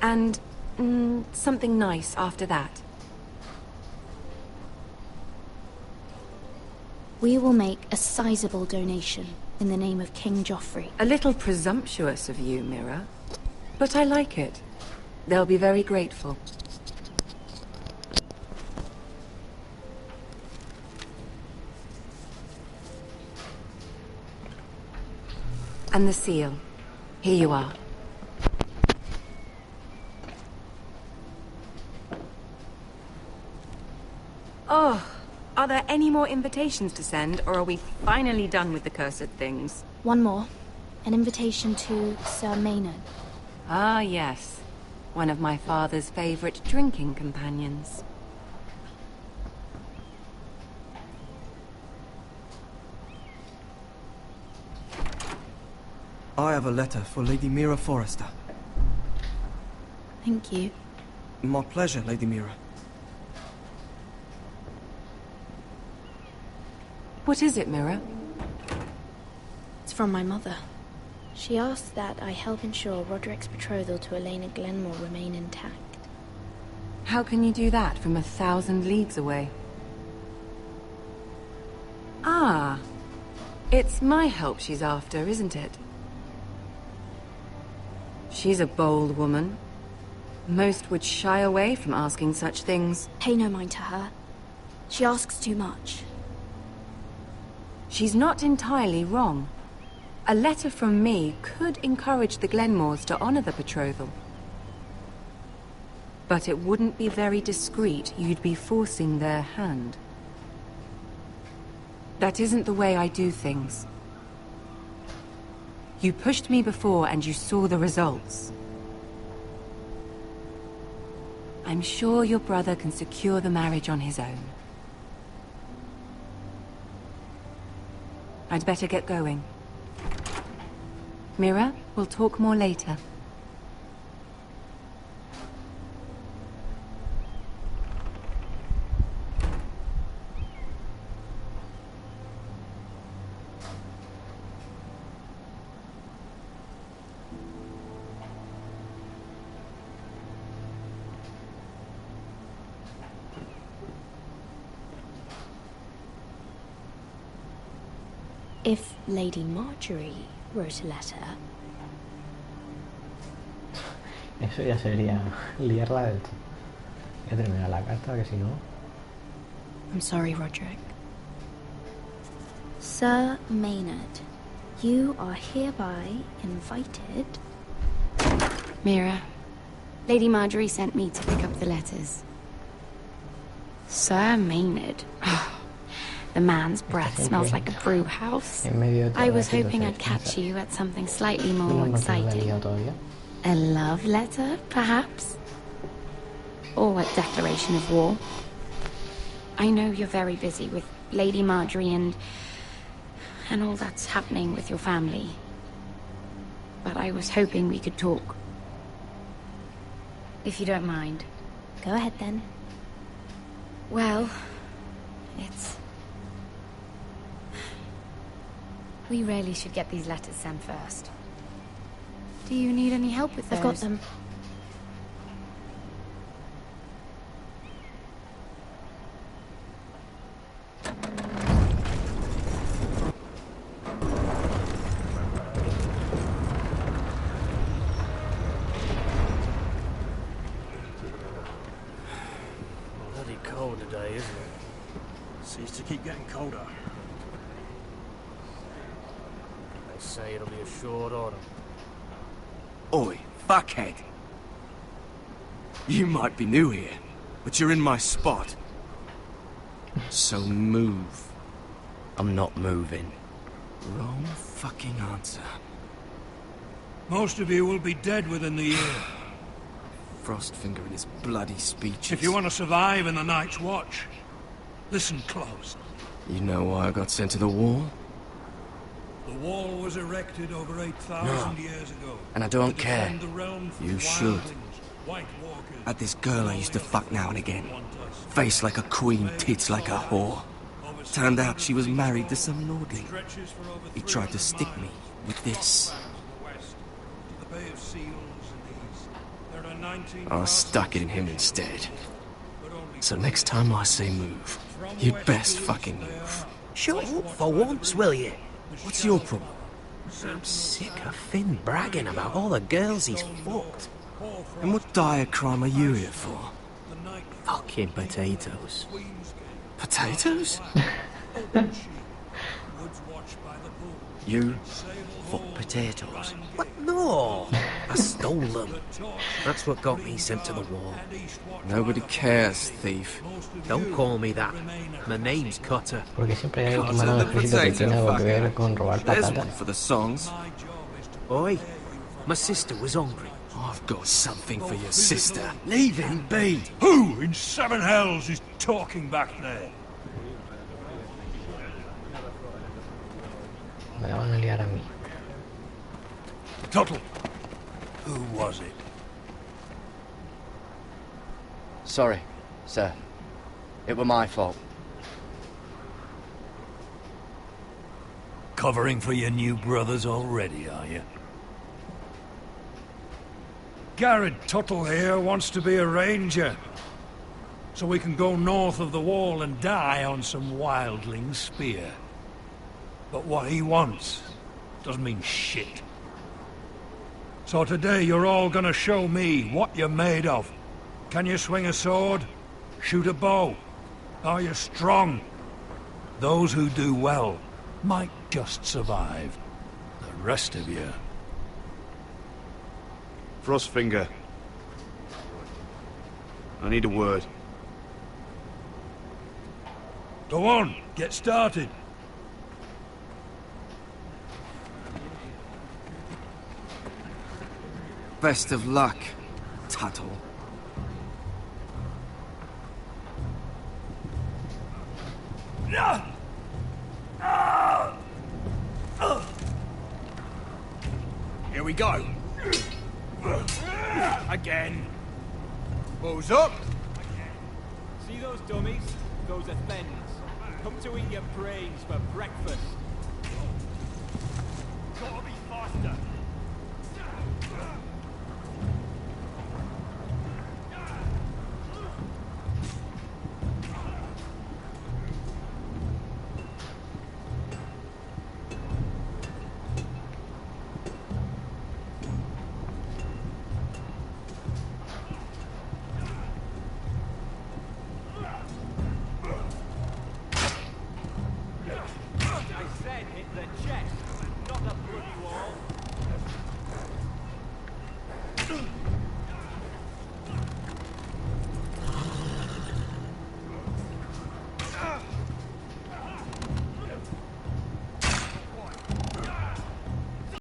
[SPEAKER 21] And something nice after that.
[SPEAKER 20] We will make a sizable donation in the name of King Joffrey.
[SPEAKER 21] A little presumptuous of you, Mira. But I like it. They'll be very grateful. And the seal. Here you are. Oh, are there any more invitations to send, or are we finally done with the cursed things?
[SPEAKER 20] One more. An invitation to Sir Maynard.
[SPEAKER 21] Ah, yes. One of my father's favorite drinking companions.
[SPEAKER 22] I have a letter for Lady Mira Forrester.
[SPEAKER 20] Thank you.
[SPEAKER 22] My pleasure, Lady Mira.
[SPEAKER 21] What is it, Mira?
[SPEAKER 20] It's from my mother. She asks that I help ensure Roderick's betrothal to Elena Glenmore remain intact.
[SPEAKER 21] How can you do that from 1,000 leagues away? Ah, it's my help she's after, isn't it? She's a bold woman. Most would shy away from asking such things.
[SPEAKER 20] Pay no mind to her. She asks too much.
[SPEAKER 21] She's not entirely wrong. A letter from me could encourage the Glenmores to honor the betrothal. But it wouldn't be very discreet. You'd be forcing their hand. That isn't the way I do things. You pushed me before and you saw the results. I'm sure your brother can secure the marriage on his own. I'd better get going. Mira, we'll talk more later.
[SPEAKER 20] If Lady Marjorie wrote a letter...
[SPEAKER 1] Eso ya sería liarla del todo. Ya termina la carta, que si no...
[SPEAKER 20] I'm sorry, Roderick. Sir Maynard, you are hereby invited...
[SPEAKER 23] Mira, Lady Marjorie sent me to pick up the letters. Sir Maynard. The man's breath smells like a brew house. I was hoping I'd catch you at something slightly more exciting. A love letter, perhaps? Or a declaration of war. I know you're very busy with Lady Marjorie and all that's happening with your family. but I was hoping we could talk. If you don't mind.
[SPEAKER 20] Go ahead then.
[SPEAKER 23] Well, it's... We really should get these letters sent first. Do you need any help with those?
[SPEAKER 20] I've got them.
[SPEAKER 17] Bloody cold today, isn't it? Seems to keep getting colder. They say it'll be a short autumn.
[SPEAKER 16] Oi, fuckhead. You might be new here, but you're in my spot.
[SPEAKER 15] So move. I'm not moving.
[SPEAKER 16] Wrong fucking answer.
[SPEAKER 10] Most of you will be dead within the year.
[SPEAKER 16] Frostfinger and his bloody speeches.
[SPEAKER 10] If you want to survive in the Night's Watch, listen close.
[SPEAKER 16] You know why I got sent to the wall?
[SPEAKER 10] The wall was erected over 8,000 years ago.
[SPEAKER 16] And I don't care.
[SPEAKER 10] defend the realm from
[SPEAKER 16] You should.
[SPEAKER 10] wildlings, White Walkers.
[SPEAKER 16] Had this girl I used to fuck now and again. Face like a queen, tits like a whore. Turned out she was married to some lordling. He tried to stick me with this. I stuck it in him instead. So next time I say move, you'd best fucking move.
[SPEAKER 15] Shut up for once, will you?
[SPEAKER 16] What's your problem?
[SPEAKER 15] I'm sick of Finn bragging about all the girls he's fucked.
[SPEAKER 16] And what dire crime are you here for?
[SPEAKER 15] Fucking potatoes.
[SPEAKER 16] Potatoes? You fuck potatoes?
[SPEAKER 15] What? No! I stole them. That's what got me sent to the wall.
[SPEAKER 16] Nobody cares, thief.
[SPEAKER 15] Don't call me that. My name's Cutter.
[SPEAKER 1] Porque siempre hay algo que manda al ejército que tiene algo que ver con robar patatas.
[SPEAKER 16] For the songs.
[SPEAKER 15] Oi, my sister was hungry.
[SPEAKER 16] I've got something for your sister.
[SPEAKER 10] Leave him be! Who in seven hells is talking back there?
[SPEAKER 1] Me la van a liar a mí.
[SPEAKER 10] Tuttle, who was it?
[SPEAKER 18] Sorry, sir. It were my fault.
[SPEAKER 10] Covering for your new brothers already, are you? Garrett Tuttle here wants to be a ranger. So we can go north of the wall and die on some wildling spear. But what he wants doesn't mean shit. So today you're all gonna show me what you're made of. Can you swing a sword? Shoot a bow? Are you strong? Those who do well might just survive. The rest of you...
[SPEAKER 3] Frostfinger. I need a word.
[SPEAKER 10] Go on, get started.
[SPEAKER 16] Best of luck, Tuttle.
[SPEAKER 17] Here we go. Again. Bows up.
[SPEAKER 5] See those dummies? Those are Thens. Come to eat your brains for breakfast. Gotta be faster.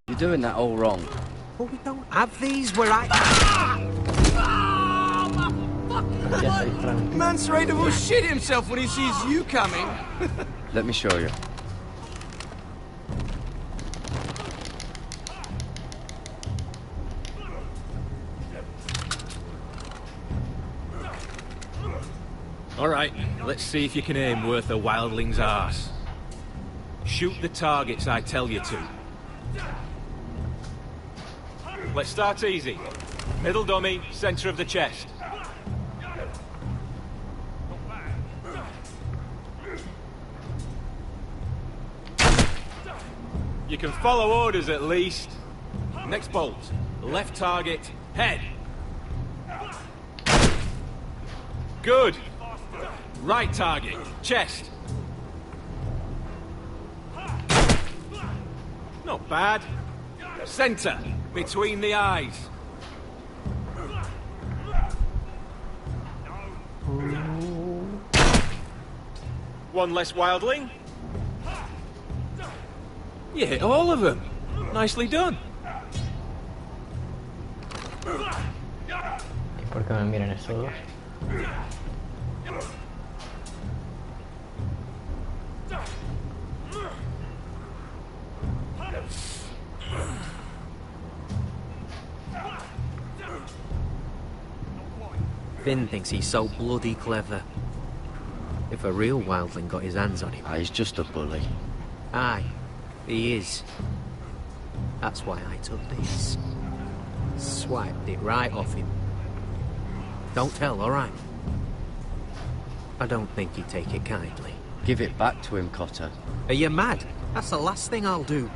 [SPEAKER 18] You're doing that all wrong.
[SPEAKER 15] But we don't have these where I...
[SPEAKER 16] Man's ready to shit himself when he sees you coming.
[SPEAKER 18] Let me show you.
[SPEAKER 15] Alright, let's see if you can aim worth a wildling's arse. Shoot the targets I tell you to.
[SPEAKER 5] Let's start easy. Middle dummy, center of the chest. You can follow orders at least. Next bolt. Left target, head. Good. Right target, chest. Not bad. Center, between the eyes. One less wildling.
[SPEAKER 15] You hit all of them. Nicely done.
[SPEAKER 1] ¿Y por qué me miran estos dos?
[SPEAKER 15] Finn thinks he's so bloody clever. If a real wildling got his hands on him...
[SPEAKER 12] He's just a bully.
[SPEAKER 15] Aye, he is. That's why I took this. Swiped it right off him. Don't tell, alright? I don't think he'd take it kindly.
[SPEAKER 12] Give it back to him, Cotter.
[SPEAKER 15] Are you mad? That's the last thing I'll do.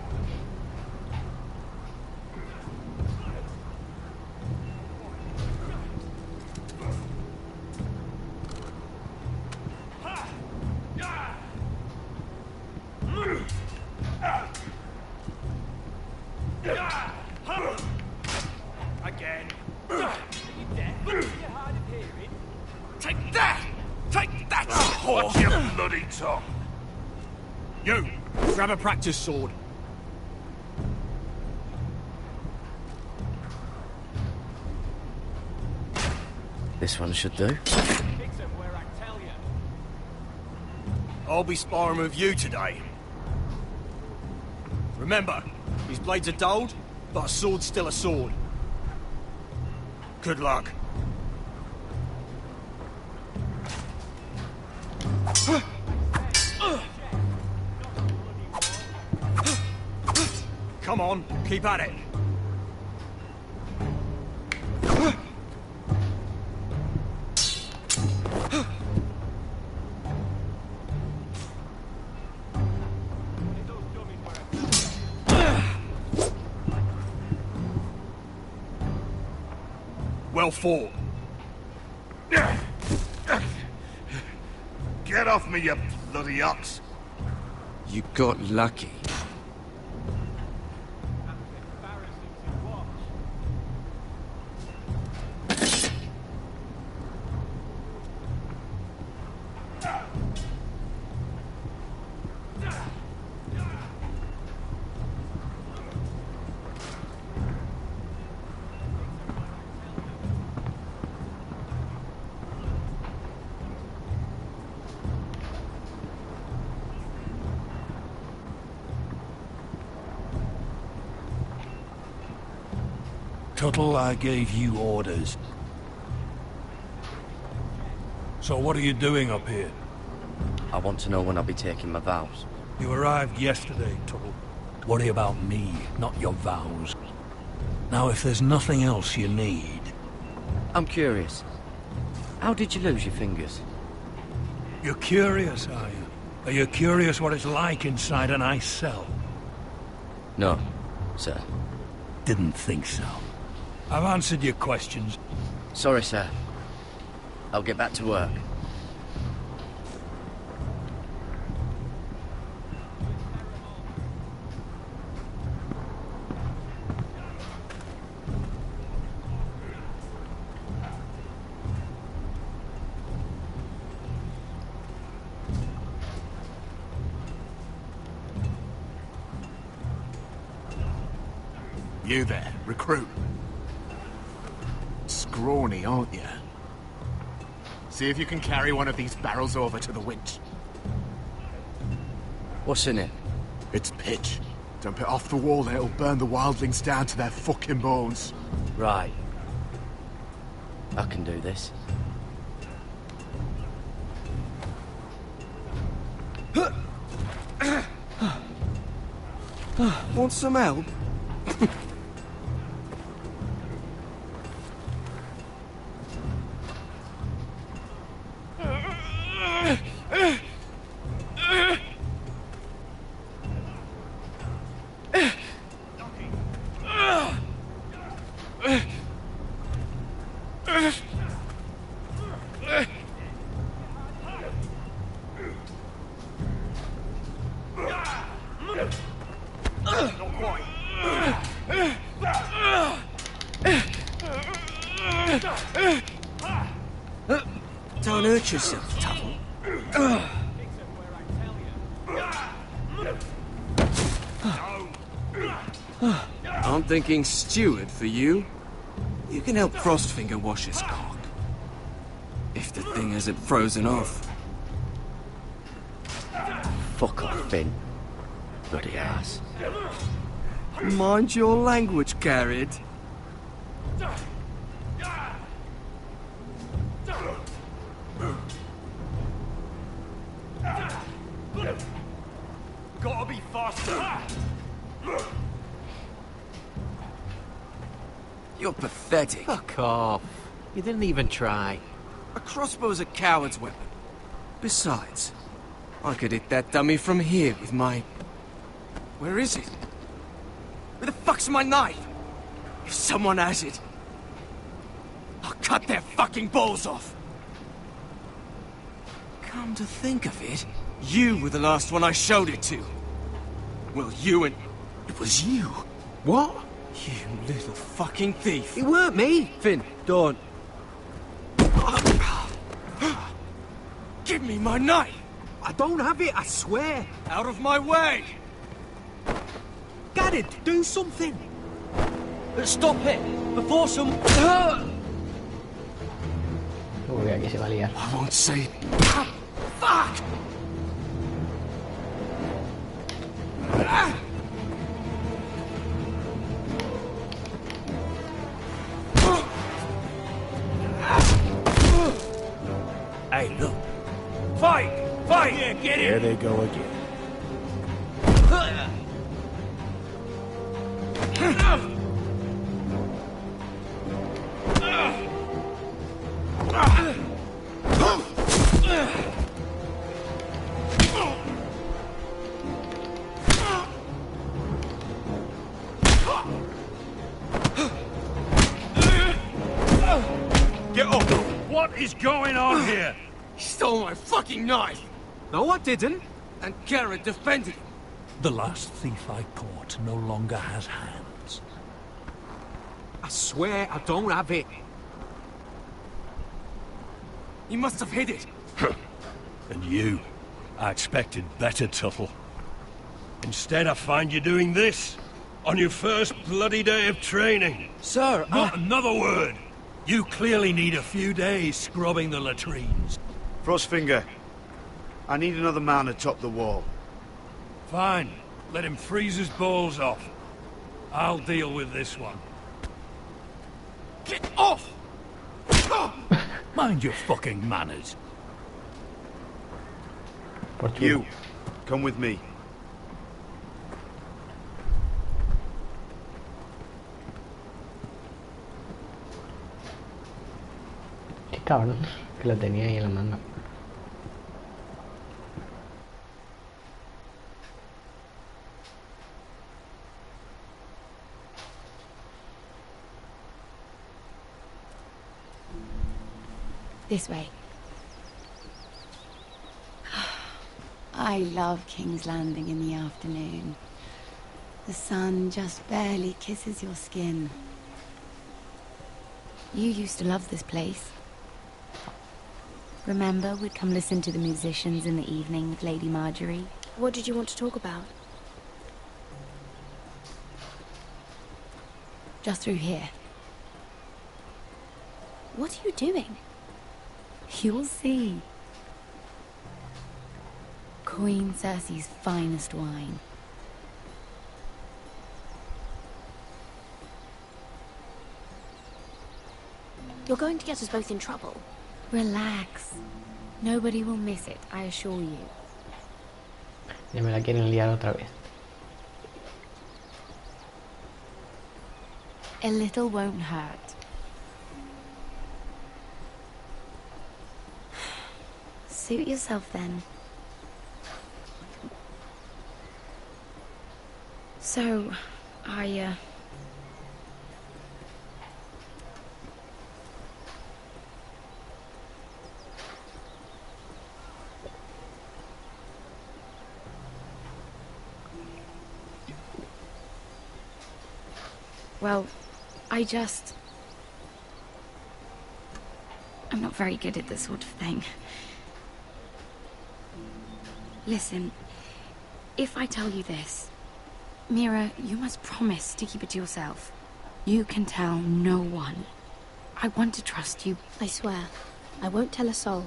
[SPEAKER 5] Again.
[SPEAKER 4] Take that! Take that! Watch your bloody tongue!
[SPEAKER 17] You! Grab a practice sword.
[SPEAKER 12] This one should do.
[SPEAKER 17] I'll be sparring with you today. Remember, these blades are dulled, but a sword's still a sword. Good luck. Come on, keep at it. Well fought.
[SPEAKER 4] Get off me, you bloody ox!
[SPEAKER 16] You got lucky.
[SPEAKER 10] Tuttle, I gave you orders. So what are you doing up here?
[SPEAKER 12] I want to know when I'll be taking my vows.
[SPEAKER 10] You arrived yesterday, Tuttle. Worry about me, not your vows. Now, if there's nothing else you need...
[SPEAKER 12] I'm curious. How did you lose your fingers?
[SPEAKER 10] You're curious, are you? Are you curious what it's like inside an ice cell?
[SPEAKER 12] No, sir.
[SPEAKER 10] Didn't think so. I've answered your questions.
[SPEAKER 12] Sorry, sir. I'll get back to work.
[SPEAKER 3] You there, recruit. Scrawny, aren't you? See if you can carry one of these barrels over to the winch.
[SPEAKER 12] What's in it?
[SPEAKER 3] It's pitch. Dump it off the wall and it'll burn the wildlings down to their fucking bones.
[SPEAKER 12] Right. I can do this.
[SPEAKER 16] Want some help? Don't hurt yourself, Tuttle. I'm thinking steward for you. You can help Frostfinger wash his cock. If the thing hasn't frozen off.
[SPEAKER 12] Fuck off, Finn. Bloody ass.
[SPEAKER 16] Mind your language, Garrett.
[SPEAKER 13] Gotta be faster.
[SPEAKER 16] You're pathetic.
[SPEAKER 15] Fuck off. You didn't even try.
[SPEAKER 16] A crossbow's a coward's weapon. Besides, I could hit that dummy from here with my... Where is it? Where the fuck's my knife? If someone has it, I'll cut their fucking balls off. Come to think of it, you were the last one I showed it to. Well, you and... It was you.
[SPEAKER 15] What?
[SPEAKER 16] You little fucking thief.
[SPEAKER 15] It weren't me. Finn, don't.
[SPEAKER 16] Give me my knife!
[SPEAKER 15] I don't have it, I swear.
[SPEAKER 16] Out of my way!
[SPEAKER 15] Garrett, do something.
[SPEAKER 17] Stop it! Before some...
[SPEAKER 1] Uy, aquí se va a liar.
[SPEAKER 16] I won't say... Fuck!
[SPEAKER 17] Hey, look. Fight! Fight! Yeah, get it!
[SPEAKER 10] There they go again.
[SPEAKER 4] Get up! What is going on here?
[SPEAKER 16] He stole my fucking knife!
[SPEAKER 15] No, I didn't.
[SPEAKER 16] And Garrett defended him.
[SPEAKER 10] The last thief I caught no longer has hands.
[SPEAKER 15] I swear I don't have it.
[SPEAKER 16] He must have hid it.
[SPEAKER 4] And you? I expected better, Tuttle. Instead, I find you doing this. On your first bloody day of training.
[SPEAKER 17] Sir,
[SPEAKER 4] Not another word! You clearly need a few days scrubbing the latrines.
[SPEAKER 7] Frostfinger, I need another man atop the wall.
[SPEAKER 4] Fine. Let him freeze his balls off. I'll deal with this one.
[SPEAKER 16] Get off!
[SPEAKER 10] Mind your fucking manners.
[SPEAKER 7] You, come with me.
[SPEAKER 1] Qué cabrón, que lo tenía ahí en la manga.
[SPEAKER 23] This way. I love King's Landing in the afternoon. The sun just barely kisses your skin. You used to love this place. Remember, we'd come listen to the musicians in the evening with Lady Marjorie?
[SPEAKER 20] What did you want to talk about?
[SPEAKER 23] Just through here.
[SPEAKER 20] What are you doing?
[SPEAKER 23] You'll see. Queen Cersei's finest wine.
[SPEAKER 20] You're going to get us both in trouble.
[SPEAKER 23] Relax. Nobody will miss it, I assure you.
[SPEAKER 1] Ya me la quieren liar otra vez.
[SPEAKER 23] A little won't hurt. Suit yourself then. So, well, I'm not very good at this sort of thing. Listen, if I tell you this, Mira, you must promise to keep it to yourself. You can tell no one. I want to trust you.
[SPEAKER 20] I swear, I won't tell a soul.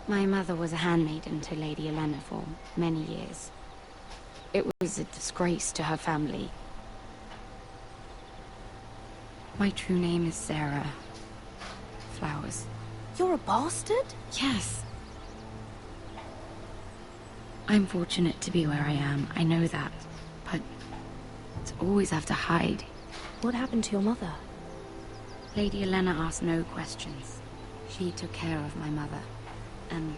[SPEAKER 23] My mother was a handmaiden to Lady Elena for many years. It was a disgrace to her family. My true name is Sarah Flowers.
[SPEAKER 20] You're a bastard?
[SPEAKER 23] Yes. I'm fortunate to be where I am, I know that. But to always have to hide.
[SPEAKER 20] What happened to your mother?
[SPEAKER 23] Lady Elena asked no questions. She took care of my mother. And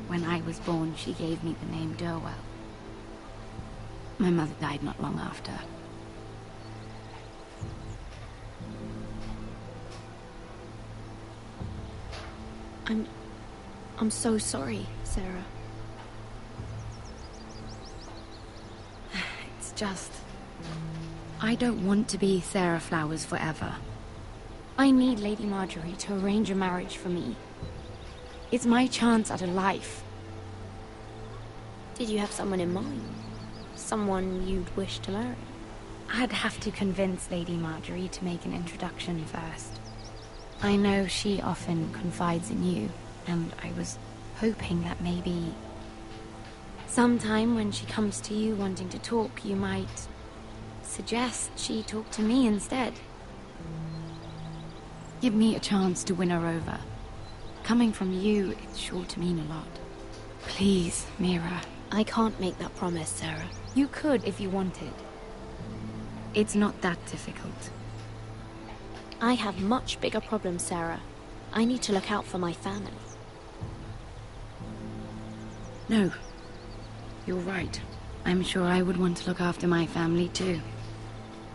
[SPEAKER 23] when I was born, she gave me the name Durwell. My mother died not long after.
[SPEAKER 20] I'm so sorry, Sarah.
[SPEAKER 23] It's just... I don't want to be Sarah Flowers forever. I need Lady Marjorie to arrange a marriage for me. It's my chance at a life.
[SPEAKER 20] Did you have someone in mind? Someone you'd wish to marry?
[SPEAKER 23] I'd have to convince Lady Marjorie to make an introduction first. I know she often confides in you, and I was hoping that maybe... sometime when she comes to you wanting to talk, you might suggest she talk to me instead. Give me a chance to win her over. Coming from you, it's sure to mean a lot. Please, Mira.
[SPEAKER 20] I can't make that promise, Sarah.
[SPEAKER 23] You could if you wanted. It's not that difficult.
[SPEAKER 20] I have much bigger problems, Sarah. I need to look out for my family.
[SPEAKER 23] No. You're right. I'm sure I would want to look after my family too.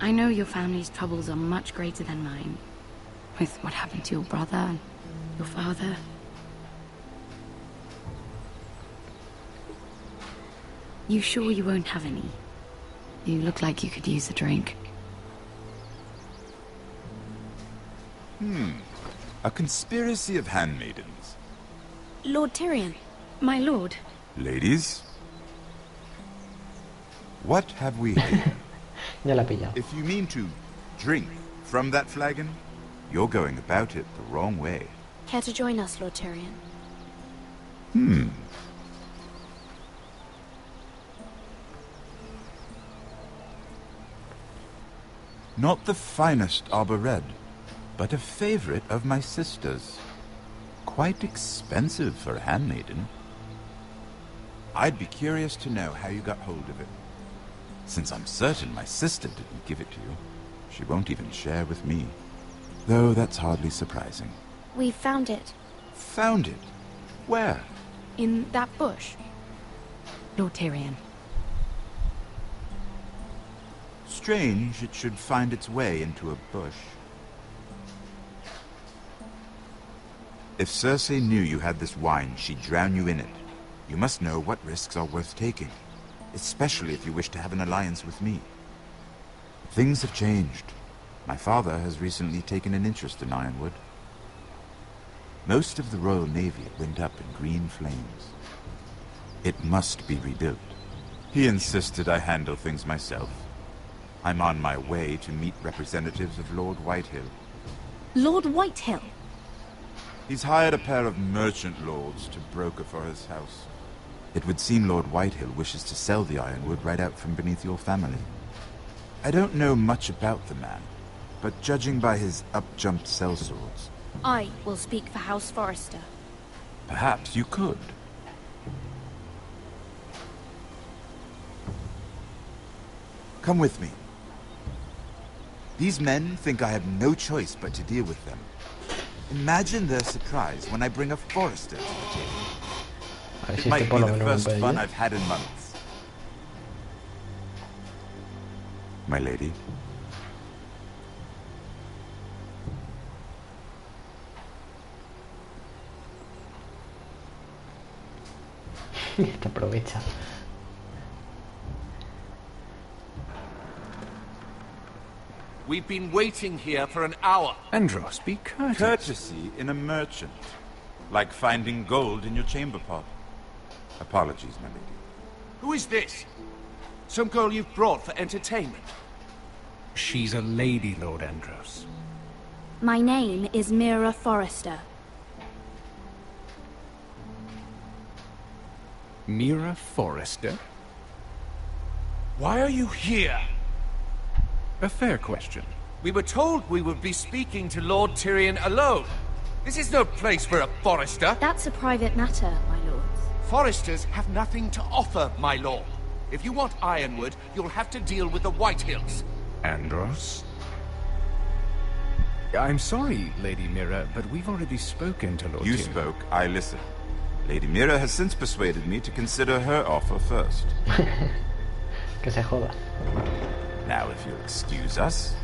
[SPEAKER 23] I know your family's troubles are much greater than mine. With what happened to your brother and your father. You sure you won't have any? You look like you could use a drink.
[SPEAKER 8] A conspiracy of handmaidens.
[SPEAKER 20] Lord Tyrion.
[SPEAKER 23] My lord.
[SPEAKER 8] Ladies? What have we here?
[SPEAKER 1] Ya la he pillado.
[SPEAKER 8] If you mean to drink from that flagon, you're going about it the wrong way.
[SPEAKER 20] Care to join us, Lord Tyrion?
[SPEAKER 8] Not the finest arbor red, but a favorite of my sister's. Quite expensive for a handmaiden. I'd be curious to know how you got hold of it. Since I'm certain my sister didn't give it to you, she won't even share with me. Though that's hardly surprising.
[SPEAKER 20] We found it.
[SPEAKER 8] Found it? Where?
[SPEAKER 23] In that bush. Lord Tyrion.
[SPEAKER 8] Strange it should find its way into a bush. If Cersei knew you had this wine, she'd drown you in it. You must know what risks are worth taking, especially if you wish to have an alliance with me. Things have changed. My father has recently taken an interest in Ironwood. Most of the Royal Navy went up in green flames. It must be rebuilt. He insisted I handle things myself. I'm on my way to meet representatives of Lord Whitehill.
[SPEAKER 20] Lord Whitehill?
[SPEAKER 8] He's hired a pair of merchant lords to broker for his house. It would seem Lord Whitehill wishes to sell the Ironwood right out from beneath your family. I don't know much about the man, but judging by his up-jumped sellswords...
[SPEAKER 20] I will speak for House Forrester.
[SPEAKER 8] Perhaps you could. Come with me. These men think I have no choice but to deal with them. Imagine their surprise when I bring a Forrester to the table. It might be the first fun I've had in months. My lady.
[SPEAKER 1] Te aprovecha.
[SPEAKER 4] We've been waiting here for an hour.
[SPEAKER 8] Andros, be courteous. Courtesy in a merchant. Like finding gold in your chamber pot. Apologies, my lady.
[SPEAKER 4] Who is this? Some girl you've brought for entertainment?
[SPEAKER 18] She's a lady, Lord Andros.
[SPEAKER 23] My name is Mira Forrester.
[SPEAKER 18] Mira Forrester?
[SPEAKER 4] Why are you here?
[SPEAKER 18] A fair question.
[SPEAKER 4] We were told we would be speaking to Lord Tyrion alone. This is no place for a Forrester.
[SPEAKER 23] That's a private matter, my lords.
[SPEAKER 4] Forresters have nothing to offer, my lord. If you want Ironwood, you'll have to deal with the Whitehills.
[SPEAKER 18] Andros? I'm sorry, Lady Mira, but we've already spoken to Lord Tyrion.
[SPEAKER 8] You spoke, I listened. Lady Mira has since persuaded me to consider her offer first.
[SPEAKER 1] Que se joda.
[SPEAKER 8] Now, if you'll excuse us...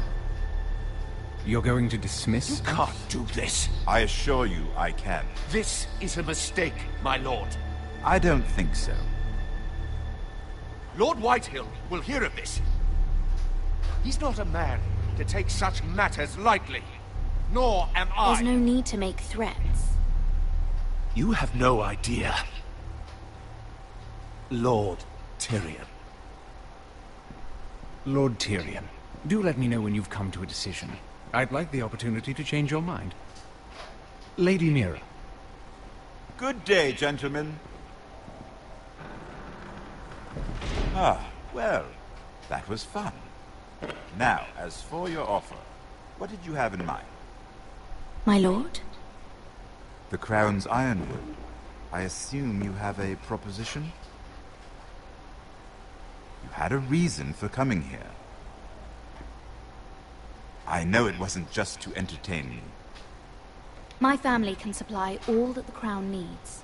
[SPEAKER 18] You're going to dismiss us?
[SPEAKER 4] You can't do this.
[SPEAKER 8] I assure you I can.
[SPEAKER 4] This is a mistake, my lord.
[SPEAKER 8] I don't think so.
[SPEAKER 4] Lord Whitehill will hear of this. He's not a man to take such matters lightly. Nor am I.
[SPEAKER 23] There's no need to make threats.
[SPEAKER 4] You have no idea. Lord Tyrion.
[SPEAKER 18] Lord Tyrion, do let me know when you've come to a decision. I'd like the opportunity to change your mind. Lady Mira.
[SPEAKER 8] Good day, gentlemen. Ah, well, that was fun. Now, as for your offer, what did you have in mind?
[SPEAKER 23] My lord?
[SPEAKER 8] The Crown's Ironwood. I assume you have a proposition? You had a reason for coming here. I know it wasn't just to entertain me.
[SPEAKER 23] My family can supply all that the Crown needs.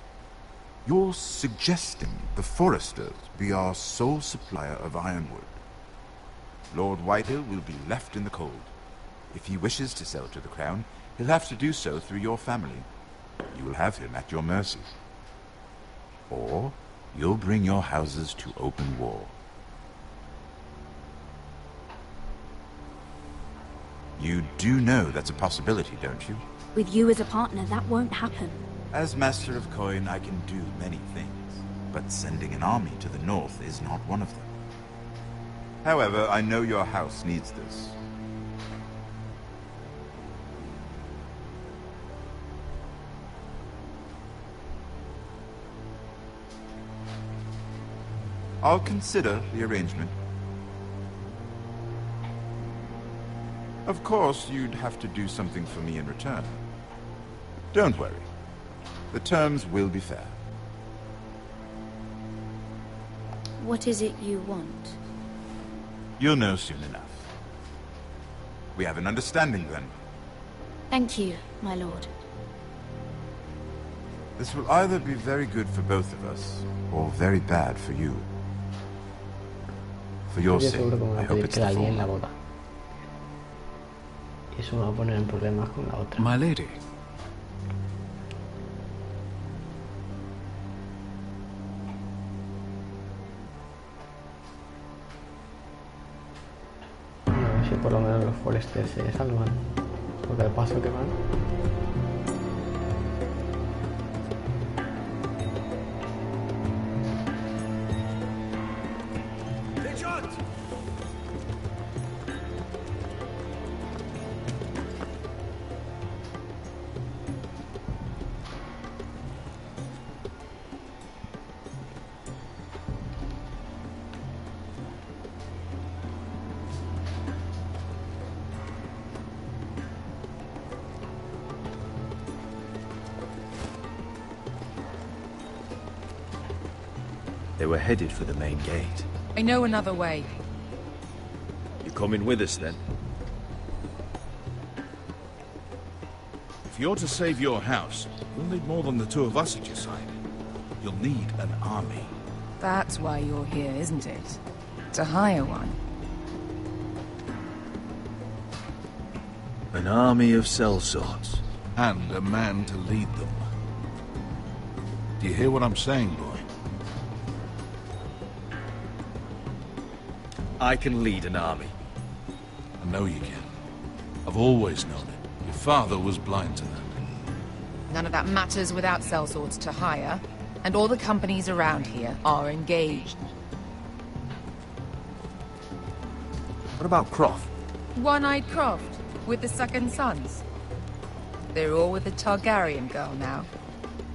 [SPEAKER 8] You're suggesting the Forresters be our sole supplier of ironwood. Lord Whitehill will be left in the cold. If he wishes to sell to the Crown, he'll have to do so through your family. You will have him at your mercy. Or you'll bring your houses to open war. You do know that's a possibility, don't you?
[SPEAKER 23] With you as a partner, that won't happen.
[SPEAKER 8] As Master of Coin, I can do many things, but sending an army to the north is not one of them. However, I know your house needs this. I'll consider the arrangement. Of course, you'd have to do something for me in return. Don't worry. The terms will be fair.
[SPEAKER 23] What is it you want?
[SPEAKER 8] You'll know soon enough. We have an understanding, then.
[SPEAKER 23] Thank you, my lord.
[SPEAKER 8] This will either be very good for both of us, or very bad for you. For your sake, I hope it's the former.
[SPEAKER 1] Y eso me va a poner en problemas con la otra.
[SPEAKER 18] My lady.
[SPEAKER 1] Bueno, a ver si por lo menos los Foresters se salvan. Porque al paso que van.
[SPEAKER 2] They were headed for the main gate.
[SPEAKER 21] I know another way.
[SPEAKER 2] coming with us then?
[SPEAKER 3] If you're to save your house, you'll need more than the two of us at your side. You'll need an army.
[SPEAKER 9] That's why you're here, isn't it? To hire one.
[SPEAKER 2] An army of sellswords.
[SPEAKER 3] And a man to lead them. Do you hear what I'm saying, boy?
[SPEAKER 2] I can lead an army.
[SPEAKER 3] I know you can. I've always known it. Your father was blind to that.
[SPEAKER 9] None of that matters without sellswords to hire, and all the companies around here are engaged.
[SPEAKER 2] What about Croft?
[SPEAKER 9] One-Eyed Croft, with the second sons. They're all with the Targaryen girl now.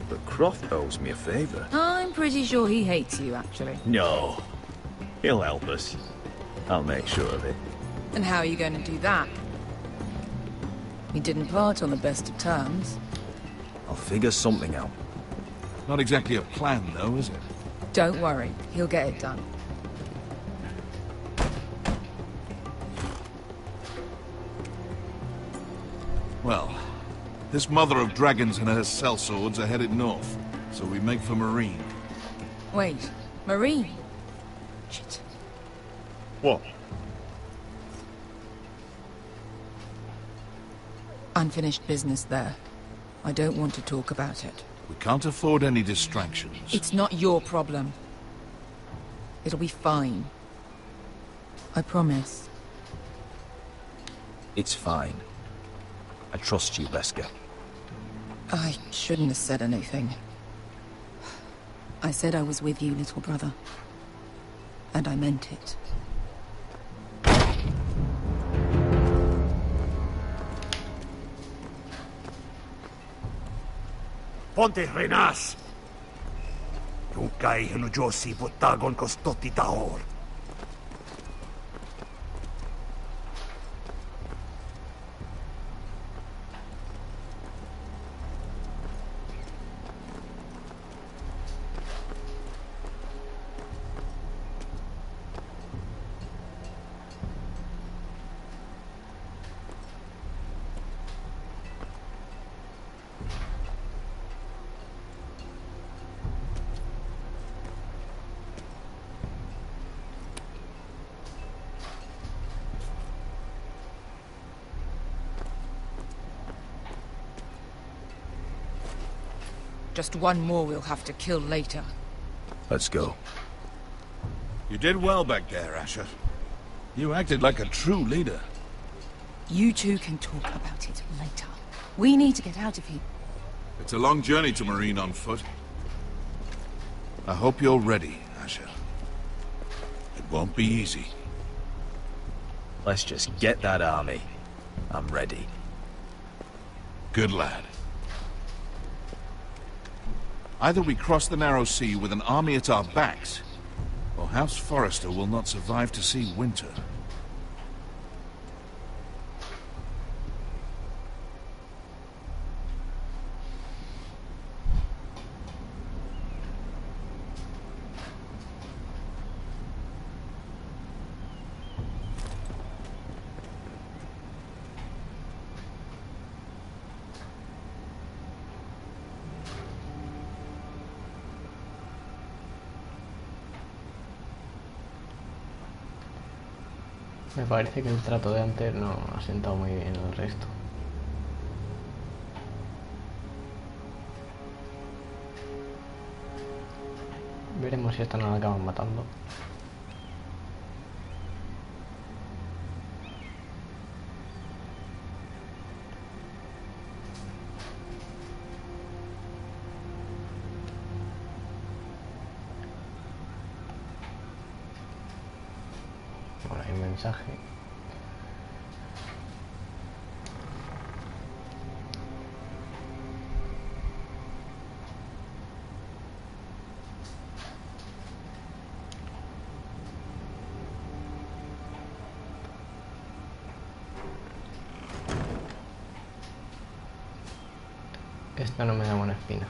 [SPEAKER 2] But Croft owes me a favor.
[SPEAKER 9] I'm pretty sure he hates you, actually.
[SPEAKER 2] No. He'll help us. I'll make sure of it.
[SPEAKER 9] And how are you going to do that? We didn't part on the best of terms.
[SPEAKER 2] I'll figure something out.
[SPEAKER 3] Not exactly a plan, though, is it?
[SPEAKER 9] Don't worry, he'll get it done.
[SPEAKER 3] Well, this mother of dragons and her sellswords are headed north, so we make for Marine.
[SPEAKER 9] Wait, Marine? Shit.
[SPEAKER 2] What?
[SPEAKER 9] Unfinished business there. I don't want to talk about it.
[SPEAKER 3] We can't afford any distractions.
[SPEAKER 9] It's not your problem. It'll be fine. I promise.
[SPEAKER 2] It's fine. I trust you, Beskha.
[SPEAKER 9] I shouldn't have said anything. I said I was with you, little brother. And I meant it.
[SPEAKER 4] Ponte Renas! Yung kay Hanujosi Butagon Kostoti Tahor.
[SPEAKER 9] Just one more we'll have to kill later.
[SPEAKER 2] Let's go.
[SPEAKER 3] You did well back there, Asher. You acted like a true leader.
[SPEAKER 9] You two can talk about it later. We need to get out of here.
[SPEAKER 3] It's a long journey to Marine on foot. I hope you're ready, Asher. It won't be easy.
[SPEAKER 2] Let's just get that army. I'm ready.
[SPEAKER 3] Good lad. Either we cross the narrow sea with an army at our backs, or House Forrester will not survive to see winter.
[SPEAKER 1] Me parece que el trato de antes no ha sentado muy bien el resto. Veremos si esta no la acaban matando. Bueno, hay un mensaje. Esta no me da buena espina.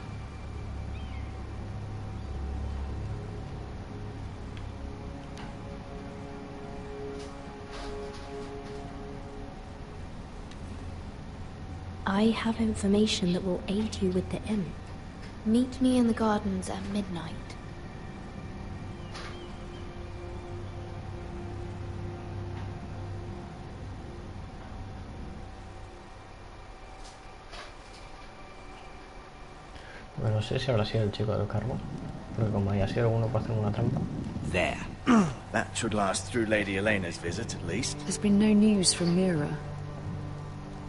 [SPEAKER 20] I have information that will aid you with the imp. Meet me in the gardens at midnight.
[SPEAKER 1] Bueno, no sé si habrá sido el chico del carbón, porque como haya sido alguno para hacer una trampa.
[SPEAKER 2] There. That should last through Lady Elena's visit, at least.
[SPEAKER 19] There's been no news from Mira.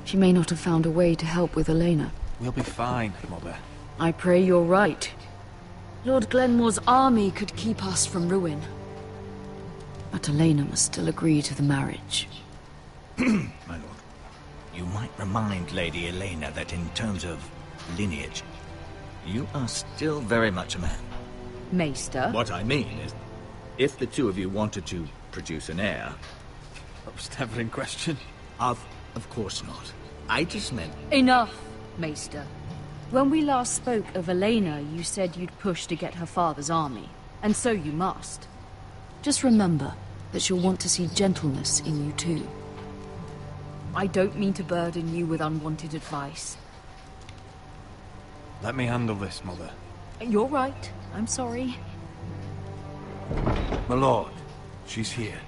[SPEAKER 19] She may not have found a way to help with Elena.
[SPEAKER 18] We'll be fine, Mother.
[SPEAKER 19] I pray you're right. Lord Glenmore's army could keep us from ruin. But Elena must still agree to the marriage.
[SPEAKER 2] My lord, you might remind Lady Elena that in terms of lineage, you are still very much a man.
[SPEAKER 19] Maester?
[SPEAKER 6] What I mean is, if the two of you wanted to produce an heir...
[SPEAKER 18] That was never in question.
[SPEAKER 6] Of course not. I just meant...
[SPEAKER 19] Enough, Maester. When we last spoke of Elena, you said you'd push to get her father's army. And so you must. Just remember that she'll want to see gentleness in you too. I don't mean to burden you with unwanted advice.
[SPEAKER 18] Let me handle this, Mother.
[SPEAKER 19] You're right. I'm sorry.
[SPEAKER 18] My lord, she's here.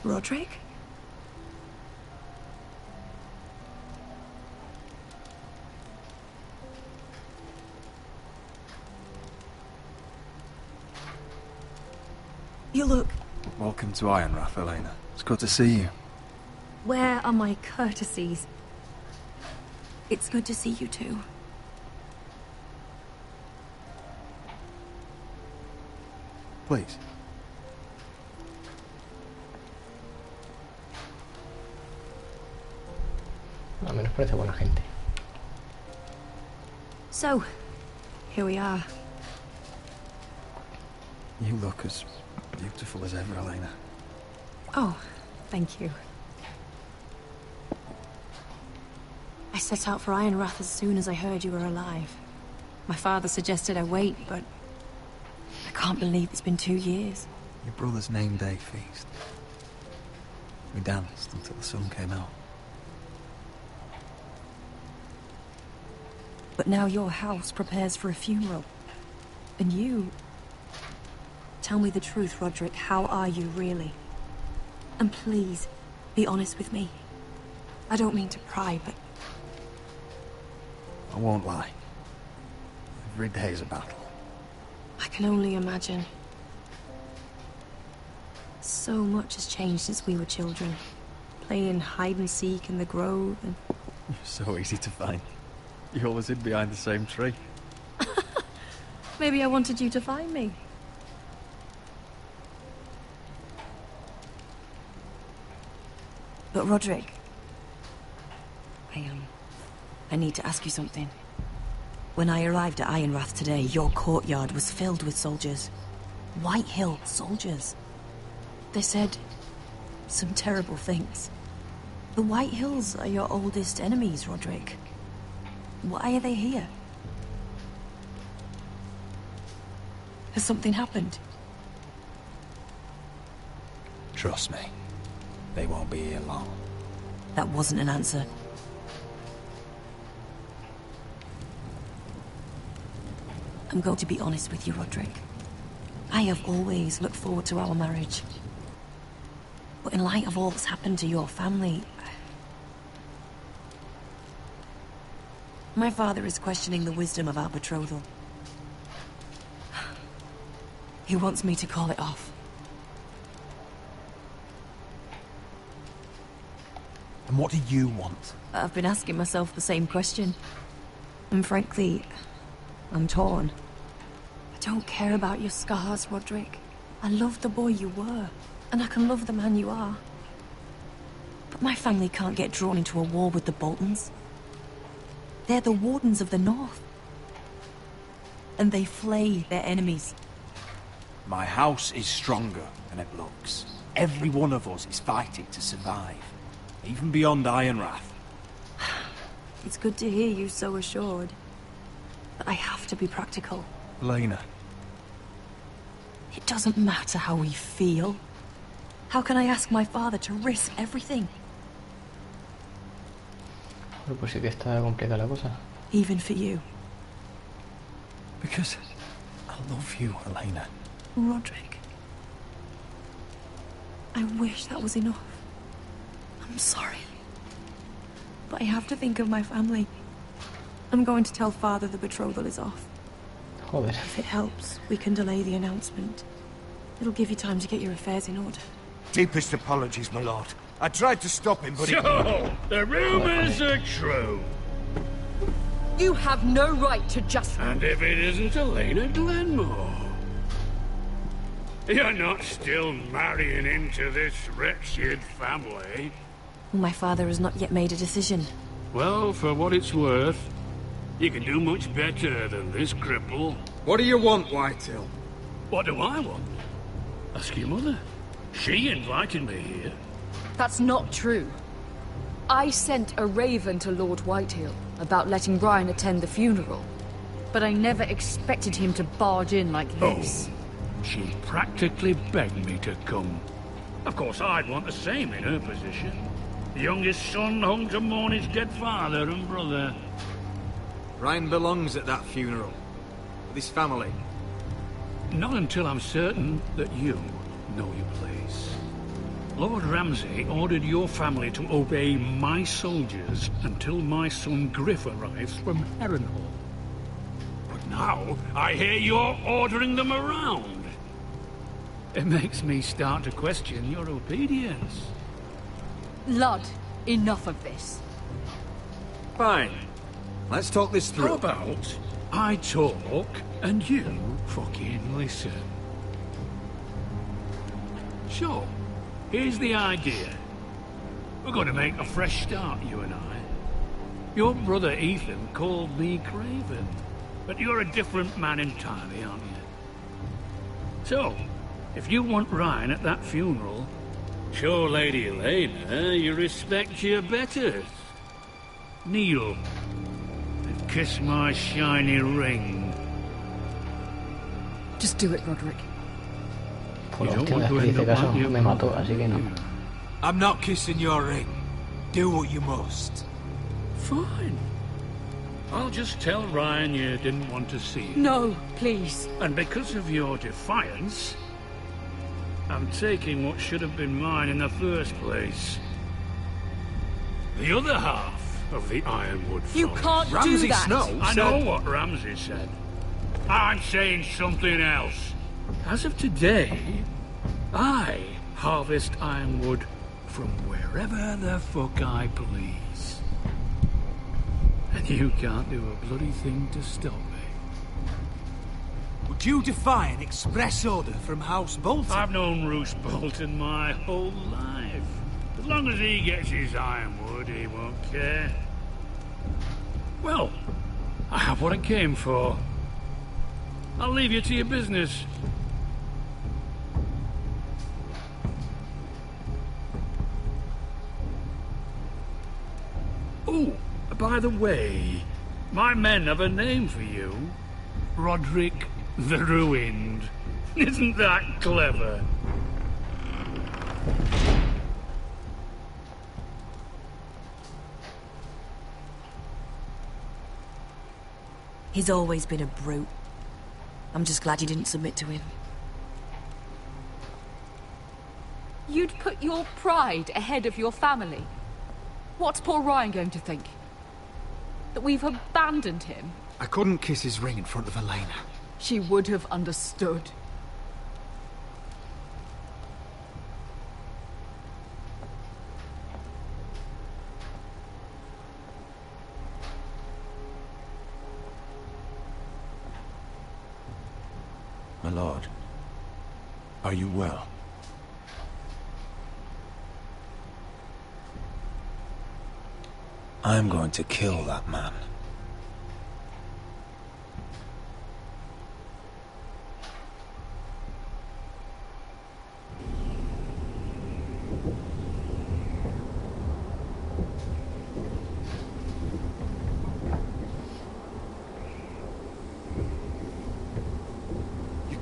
[SPEAKER 9] Roderick? You look...
[SPEAKER 22] Welcome to Ironrath, Elena. It's good to see you.
[SPEAKER 9] Where are my courtesies? It's good to see you too.
[SPEAKER 22] Please.
[SPEAKER 1] A menos parece buena gente.
[SPEAKER 9] So, here we are.
[SPEAKER 22] You look as beautiful as ever, Elena.
[SPEAKER 9] Oh, thank you. I set out for Ironrath as soon as I heard you were alive. My father suggested I wait, but I can't believe it's been 2 years.
[SPEAKER 22] Your brother's name day feast. We danced until the sun came out.
[SPEAKER 9] But now your house prepares for a funeral. And you... Tell me the truth, Roderick. How are you, really? And please, be honest with me. I don't mean to pry, but...
[SPEAKER 22] I won't lie. Every day's a battle.
[SPEAKER 9] I can only imagine. So much has changed since we were children. Playing hide-and-seek in the grove and...
[SPEAKER 22] You're so easy to find. You always hid behind the same tree.
[SPEAKER 9] Maybe I wanted you to find me. But Roderick... I need to ask you something. When I arrived at Ironrath today, your courtyard was filled with soldiers. White Hill soldiers. They said some terrible things. The White Hills are your oldest enemies, Roderick. Why are they here? Has something happened?
[SPEAKER 22] Trust me. They won't be here long.
[SPEAKER 9] That wasn't an answer. I'm going to be honest with you, Roderick. I have always looked forward to our marriage. But in light of all that's happened to your family... My father is questioning the wisdom of our betrothal. He wants me to call it off.
[SPEAKER 22] And what do you want?
[SPEAKER 9] I've been asking myself the same question. And frankly, I'm torn. I don't care about your scars, Roderick. I love the boy you were, and I can love the man you are. But my family can't get drawn into a war with the Boltons. They're the Wardens of the North. And they flay their enemies.
[SPEAKER 22] My house is stronger than it looks. Every one of us is fighting to survive. Even beyond Ironrath.
[SPEAKER 9] It's good to hear you so assured. But I have to be practical.
[SPEAKER 22] Elena,
[SPEAKER 9] It doesn't matter how we feel. How can I ask my father to risk everything?
[SPEAKER 1] Pues sí que está complicada la cosa.
[SPEAKER 9] Even for you.
[SPEAKER 22] Because I love you, Elena.
[SPEAKER 9] Roderick. I wish that was enough. I'm sorry. But I have to think of my family. I'm going to tell Father the betrothal is off.
[SPEAKER 1] Joder.
[SPEAKER 9] If it helps, we can delay the announcement. It'll give you time to get your affairs in order.
[SPEAKER 7] Deepest apologies, my lord. I tried to stop him, but
[SPEAKER 10] So, the rumors are true.
[SPEAKER 19] You have no right to just...
[SPEAKER 10] And if it isn't Elena Glenmore? You're not still marrying into this wretched family.
[SPEAKER 9] My father has not yet made a decision.
[SPEAKER 10] Well, for what it's worth, you can do much better than this cripple.
[SPEAKER 16] What do you want, Whitehill?
[SPEAKER 10] What do I want? Ask your mother. She invited me here.
[SPEAKER 19] That's not true. I sent a raven to Lord Whitehill about letting Ryan attend the funeral. But I never expected him to barge in like this.
[SPEAKER 10] She practically begged me to come. Of course, I'd want the same in her position. The youngest son home to mourn his dead father and brother.
[SPEAKER 16] Ryan belongs at that funeral. With his family.
[SPEAKER 10] Not until I'm certain that you know your place. Lord Ramsay ordered your family to obey my soldiers until my son Griff arrives from Harrenhal. But now, I hear you're ordering them around. It makes me start to question your obedience.
[SPEAKER 19] Lud, enough of this.
[SPEAKER 16] Fine. Let's talk this through.
[SPEAKER 10] How about I talk and you fucking listen? Sure. Here's the idea. We're going to make a fresh start, you and I. Your brother Ethan called me Craven, but you're a different man entirely, aren't you? So, if you want Ryan at that funeral, show Lady Elena you respect your betters. Kneel and kiss my shiny ring.
[SPEAKER 19] Just do it, Roderick.
[SPEAKER 1] Por la última vez que le hice caso me mató, así que no.
[SPEAKER 16] I'm not kissing your ring. Do what you must.
[SPEAKER 10] Fine. I'll just tell Ryan you didn't want to see him.
[SPEAKER 19] No, please.
[SPEAKER 10] And because of your defiance, I'm taking what should have been mine in the first place. The other half of the Ironwood Forest.
[SPEAKER 19] You can't do that.
[SPEAKER 10] Snow I know what Ramsay said. I'm saying something else. As of today, I harvest ironwood from wherever the fuck I please. And you can't do a bloody thing to stop me.
[SPEAKER 16] Would you defy an express order from House Bolton?
[SPEAKER 10] I've known Roose Bolton my whole life. As long as he gets his ironwood, he won't care. Well, I have what I came for. I'll leave you to your business. Oh, by the way, my men have a name for you. Roderick the Ruined. Isn't that clever?
[SPEAKER 9] He's always been a brute. I'm just glad you didn't submit to him.
[SPEAKER 19] You'd put your pride ahead of your family. What's poor Ryan going to think? That we've abandoned him?
[SPEAKER 22] I couldn't kiss his ring in front of Elena.
[SPEAKER 19] She would have understood.
[SPEAKER 8] My lord, are you well?
[SPEAKER 22] I'm going to kill that man.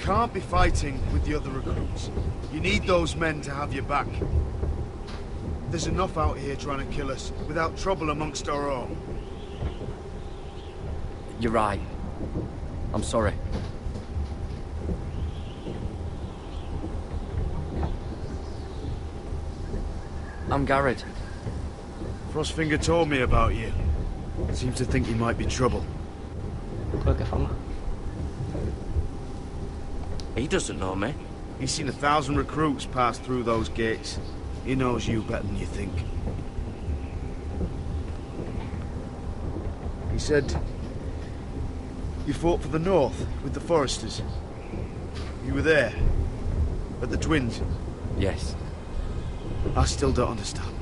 [SPEAKER 7] can't be fighting with the other recruits. You need those men to have your back. There's enough out here trying to kill us, without trouble amongst our own.
[SPEAKER 12] You're right. I'm sorry. I'm Garrett.
[SPEAKER 7] Frostfinger told me about you. Seems to think you might be trouble.
[SPEAKER 16] He doesn't know me.
[SPEAKER 7] He's seen 1,000 recruits pass through those gates. He knows you better than you think. He said you fought for the North with the Foresters. You were there at the Twins.
[SPEAKER 12] Yes.
[SPEAKER 7] I still don't understand.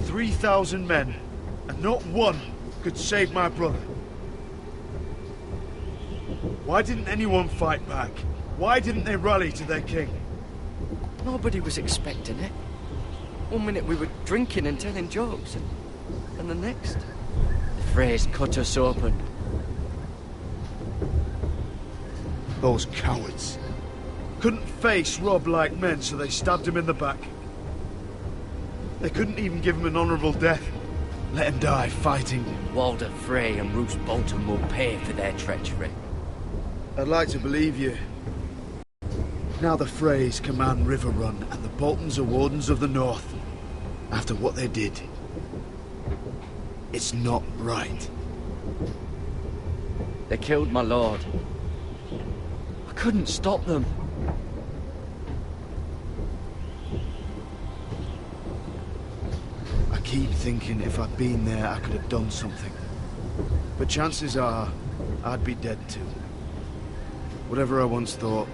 [SPEAKER 7] 3,000 men, and not one could save my brother. Why didn't anyone fight back? Why didn't they rally to their king?
[SPEAKER 12] Nobody was expecting it. One minute we were drinking and telling jokes, and the next, the Freys cut us open.
[SPEAKER 7] Those cowards. Couldn't face Rob like men, so they stabbed him in the back. They couldn't even give him an honourable death. Let him die fighting.
[SPEAKER 12] Walder Frey and Roose Bolton will pay for their treachery.
[SPEAKER 7] I'd like to believe you. Now the Freys command Riverrun, and the Boltons are Wardens of the North. After what they did. It's not right.
[SPEAKER 12] They killed my lord. I couldn't stop them.
[SPEAKER 7] I keep thinking if I'd been there, I could have done something. But chances are, I'd be dead too. Whatever I once thought,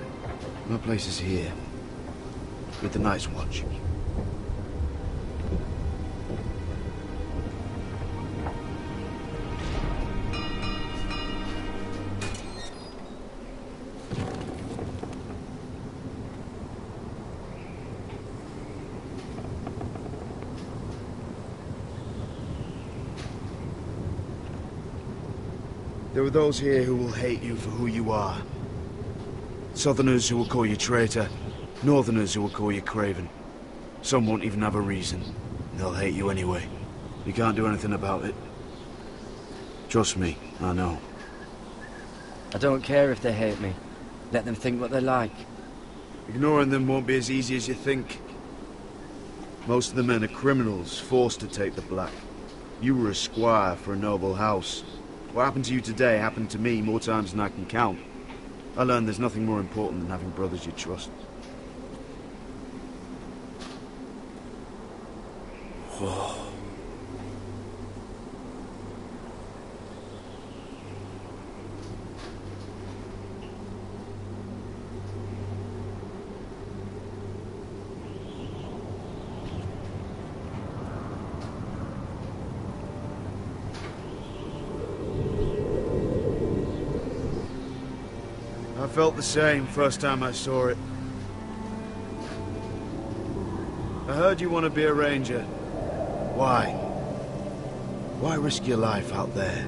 [SPEAKER 7] my place is here. With the Night's Watch. There are those here who will hate you for who you are. Southerners who will call you traitor, Northerners who will call you craven. Some won't even have a reason. They'll hate you anyway. You can't do anything about it. Trust me, I know.
[SPEAKER 12] I don't care if they hate me. Let them think what they like.
[SPEAKER 7] Ignoring them won't be as easy as you think. Most of the men are criminals, forced to take the black. You were a squire for a noble house. What happened to you today happened to me more times than I can count. I learned there's nothing more important than having brothers you trust. Whoa. I felt the same first time I saw it. I heard you want to be a ranger. Why? Why risk your life out there?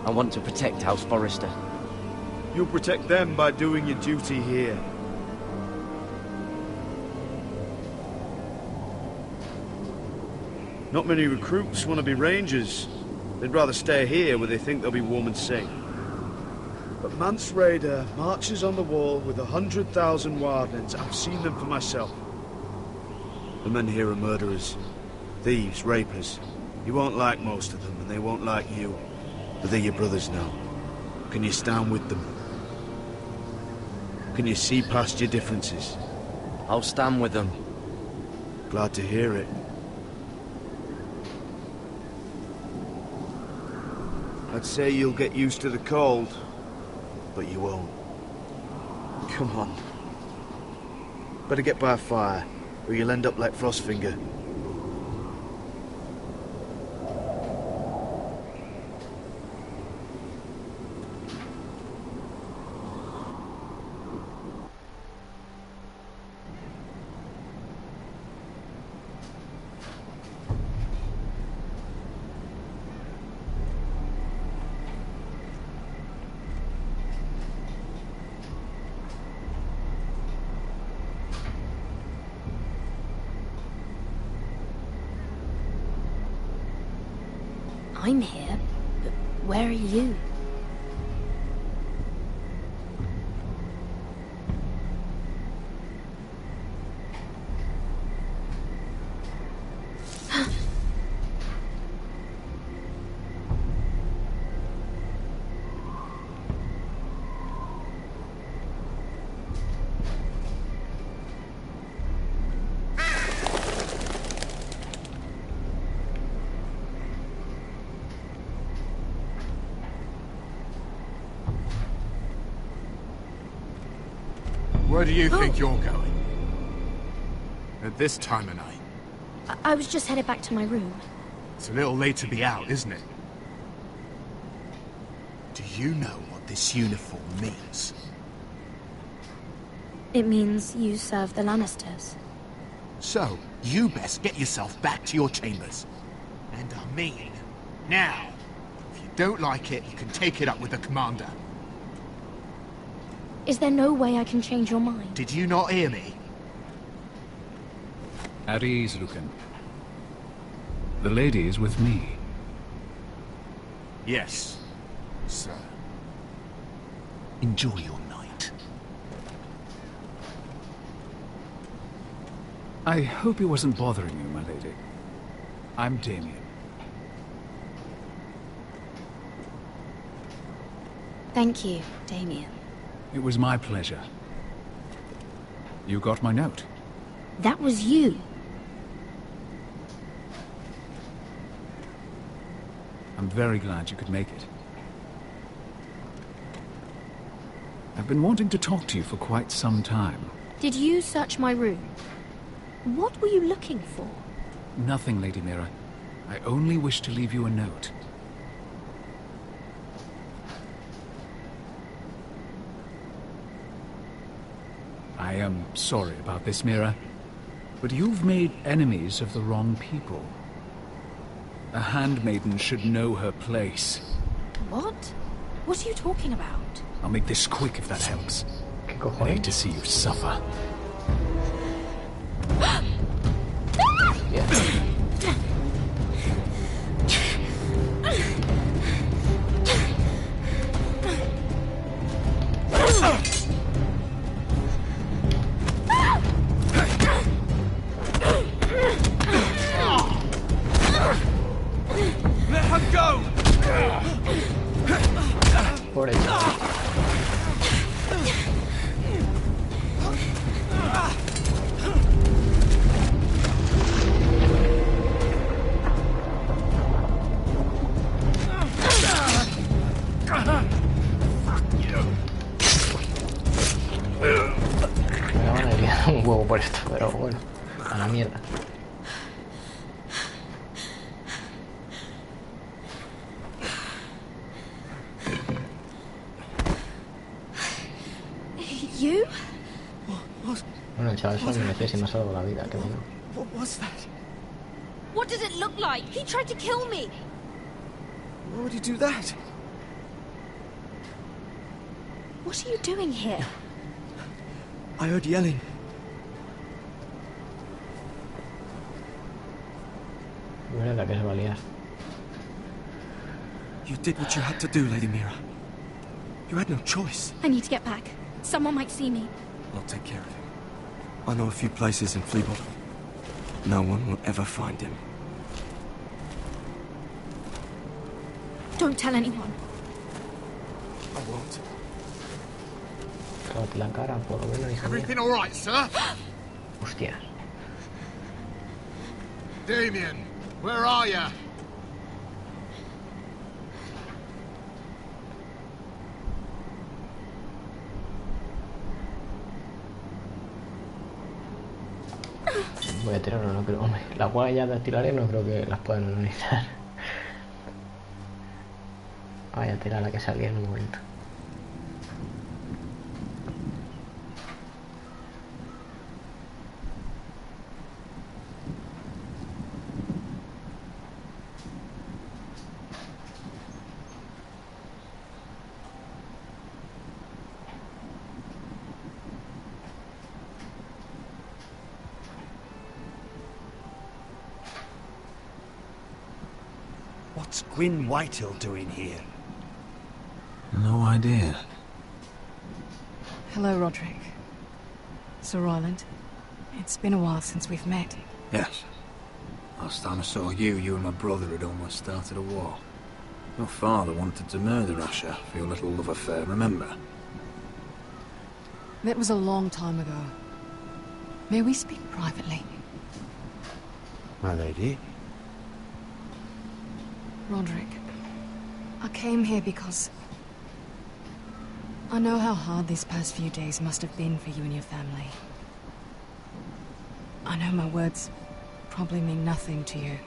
[SPEAKER 12] I want to protect House Forrester.
[SPEAKER 7] You'll protect them by doing your duty here. Not many recruits want to be rangers. They'd rather stay here where they think they'll be warm and safe. But Mance Rayder marches on the wall with 100,000 wildlings. I've seen them for myself. The men here are murderers, thieves, rapers. You won't like most of them, and they won't like you. But they're your brothers now. Can you stand with them? Can you see past your differences?
[SPEAKER 12] I'll stand with them.
[SPEAKER 7] Glad to hear it. I'd say you'll get used to the cold, but you won't. Come on. Better get by a fire, or you'll end up like Frostfinger.
[SPEAKER 20] I'm here, but where are you?
[SPEAKER 22] Where do you think you're going? At this time of night?
[SPEAKER 20] I was just headed back to my room.
[SPEAKER 22] It's a little late to be out, isn't it? Do you know what this uniform means?
[SPEAKER 20] It means you serve the Lannisters.
[SPEAKER 22] So, you best get yourself back to your chambers. And I mean, now. If you don't like it, you can take it up with the commander.
[SPEAKER 20] Is there no way I can change your mind?
[SPEAKER 22] Did you not hear me?
[SPEAKER 18] At ease, Lucan. The lady is with me.
[SPEAKER 22] Yes, sir. Enjoy your night.
[SPEAKER 18] I hope he wasn't bothering you, my lady. I'm Damien.
[SPEAKER 20] Thank you, Damien.
[SPEAKER 18] It was my pleasure. You got my note.
[SPEAKER 20] That was you.
[SPEAKER 18] I'm very glad you could make it. I've been wanting to talk to you for quite some time.
[SPEAKER 20] Did you search my room? What were you looking for?
[SPEAKER 18] Nothing, Lady Mira. I only wish to leave you a note. I am sorry about this, Mira, but you've made enemies of the wrong people. A handmaiden should know her place.
[SPEAKER 20] What? What are you talking about?
[SPEAKER 18] I'll make this quick if that helps. I hate to see you suffer.
[SPEAKER 1] Un huevo por esto, pero bueno, a la mierda.
[SPEAKER 20] You?
[SPEAKER 1] Bueno, el chaval solo merecía si me ha salvado la vida, qué bueno.
[SPEAKER 16] What was that?
[SPEAKER 19] What does it look like? He tried to kill me!
[SPEAKER 16] Why would he do that?
[SPEAKER 20] What are you doing here?
[SPEAKER 16] I heard yelling.
[SPEAKER 1] Verdad que se va a liar.
[SPEAKER 16] You did what you had to do, Lady Mira. You had no choice.
[SPEAKER 20] I need to get back. Someone might see me.
[SPEAKER 16] I'll take care of him. I know a few places in Fleabottom. No one will ever find him.
[SPEAKER 20] Don't tell anyone.
[SPEAKER 16] I won't.
[SPEAKER 1] Tócate la cara, por lo menos, hija mía.
[SPEAKER 22] Everything all right, sir?
[SPEAKER 1] Hostia.
[SPEAKER 22] Damien, where are you?
[SPEAKER 1] Voy a tirarlo, no creo. Hombre, las huellas dactilares no creo que las puedan analizar. Vaya tela la que salía en un momento.
[SPEAKER 4] What's Gwyn Whitehill doing here?
[SPEAKER 6] No idea.
[SPEAKER 5] Hello, Roderick. Sir Roland. It's been a while since we've met.
[SPEAKER 18] Yes. Last time I saw you and my brother had almost started a war. Your father wanted to murder Asher for your little love affair, remember?
[SPEAKER 5] That was a long time ago. May we speak privately?
[SPEAKER 4] My lady?
[SPEAKER 5] Roderick, I came here because I know how hard these past few days must have been for you and your family. I know my words probably mean nothing to you,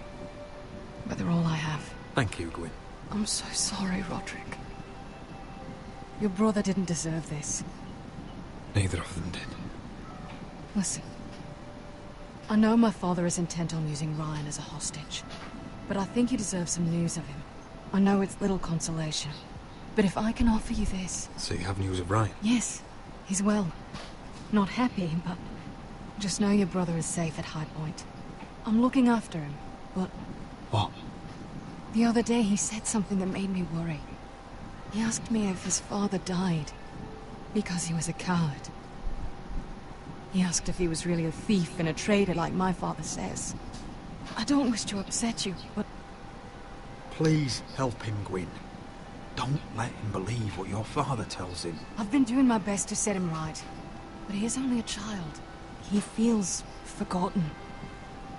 [SPEAKER 5] but they're all I have.
[SPEAKER 18] Thank you, Gwyn.
[SPEAKER 5] I'm so sorry, Roderick. Your brother didn't deserve this.
[SPEAKER 18] Neither of them did.
[SPEAKER 5] Listen. I know my father is intent on using Ryan as a hostage, but I think you deserve some news of him. I know it's little consolation, but if I can offer you this...
[SPEAKER 18] So you have news of Ryan?
[SPEAKER 5] Yes, he's well. Not happy, but just know your brother is safe at High Point. I'm looking after him, but...
[SPEAKER 18] What?
[SPEAKER 5] The other day he said something that made me worry. He asked me if his father died because he was a coward. He asked if he was really a thief and a traitor like my father says. I don't wish to upset you, but...
[SPEAKER 18] Please help him, Gwyn. Don't let him believe what your father tells him.
[SPEAKER 5] I've been doing my best to set him right, but he is only a child. He feels forgotten,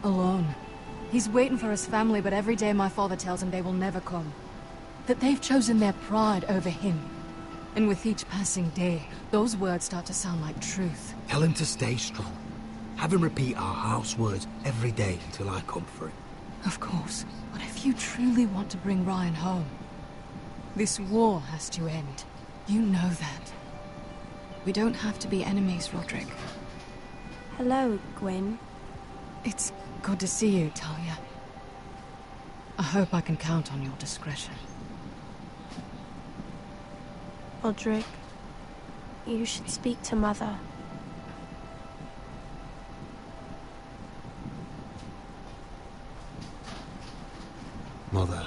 [SPEAKER 5] alone. He's waiting for his family, but every day my father tells him they will never come. That they've chosen their pride over him. And with each passing day, those words start to sound like truth.
[SPEAKER 18] Tell him to stay strong. Have him repeat our house words every day until I come for him.
[SPEAKER 5] Of course. But if you truly want to bring Ryan home, this war has to end. You know that. We don't have to be enemies, Roderick.
[SPEAKER 20] Hello, Gwyn.
[SPEAKER 5] It's good to see you, Talia. I hope I can count on your discretion.
[SPEAKER 20] Roderick, you should speak to Mother.
[SPEAKER 18] Mother,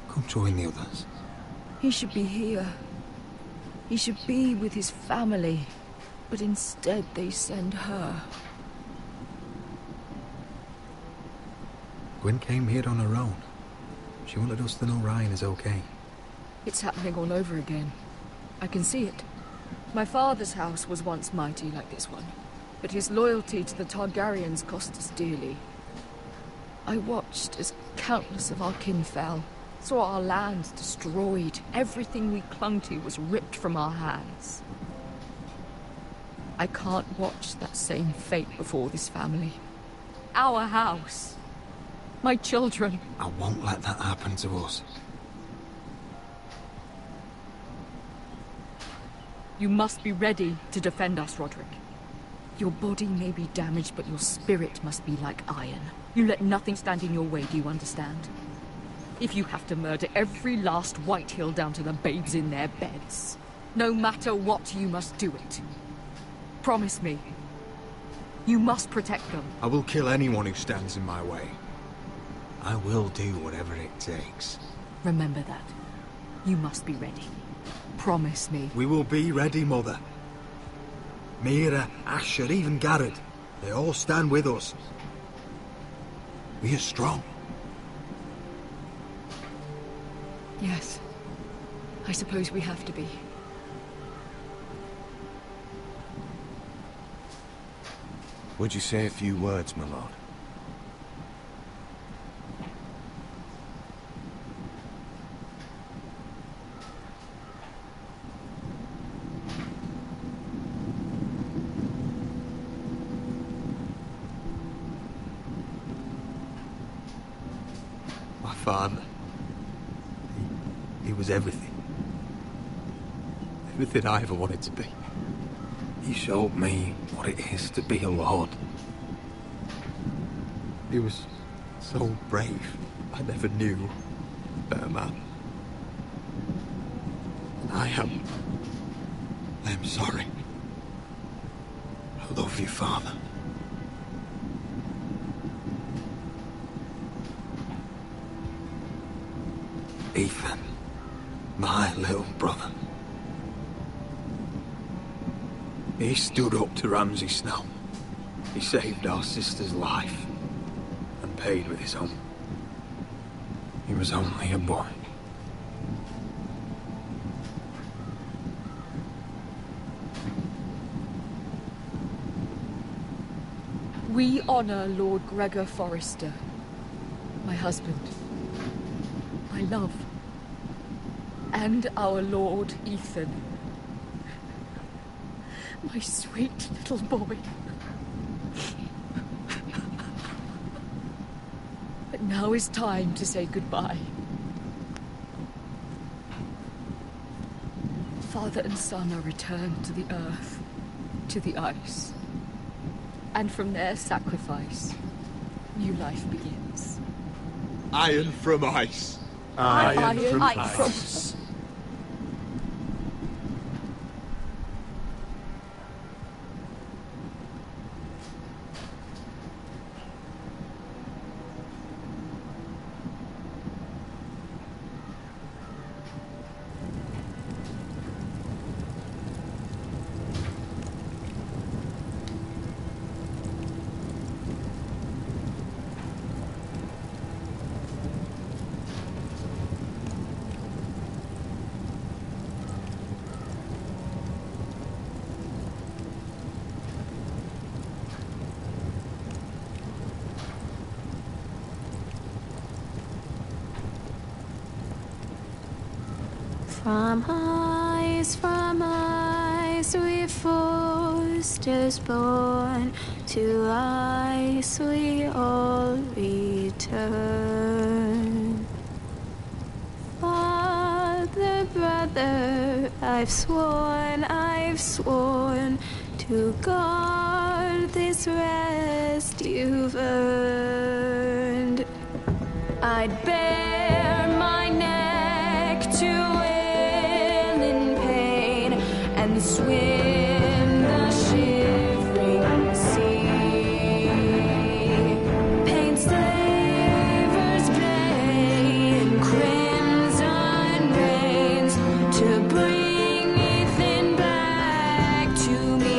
[SPEAKER 18] come join the others.
[SPEAKER 11] He should be here. He should be with his family. But instead they send her.
[SPEAKER 18] Gwyn came here on her own. She wanted us to know Ryan is okay.
[SPEAKER 11] It's happening all over again. I can see it. My father's house was once mighty like this one, but his loyalty to the Targaryens cost us dearly. I watched as countless of our kin fell, saw our lands destroyed, everything we clung to was ripped from our hands. I can't watch that same fate before this family. Our house. My children.
[SPEAKER 18] I won't let that happen to us.
[SPEAKER 11] You must be ready to defend us, Roderick. Your body may be damaged, but your spirit must be like iron. You let nothing stand in your way, do you understand? If you have to murder every last Whitehill down to the babes in their beds, no matter what, you must do it. Promise me. You must protect them.
[SPEAKER 18] I will kill anyone who stands in my way. I will do whatever it takes.
[SPEAKER 11] Remember that. You must be ready. Promise me.
[SPEAKER 18] We will be ready, Mother. Mira, Asher, even Garrett. They all stand with us. We are strong.
[SPEAKER 11] Yes. I suppose we have to be.
[SPEAKER 14] Would you say a few words, my lord?
[SPEAKER 18] My father. He was everything. Everything I ever wanted to be. He showed me what it is to be a lord. He was so brave. I never knew a better man. And I am sorry. I love you, Father.
[SPEAKER 13] Ethan, my little brother. He stood up to Ramsay Snow. He saved our sister's life and paid with his own. He was only a boy.
[SPEAKER 11] We honor Lord Gregor Forrester, my husband, my love, and our Lord Ethan, my sweet little boy. But now is time to say goodbye. Father and son are returned to the earth, to the ice. And from their sacrifice, new life begins.
[SPEAKER 22] Iron from ice.
[SPEAKER 11] Iron from ice.
[SPEAKER 20] From ice, we Forsters born, to ice we all return. Father, brother, I've sworn to guard this rest you've earned. I'd bare my neck to and swim the shivering sea. Paint slavers gray in crimson rains to bring Ethan back to me.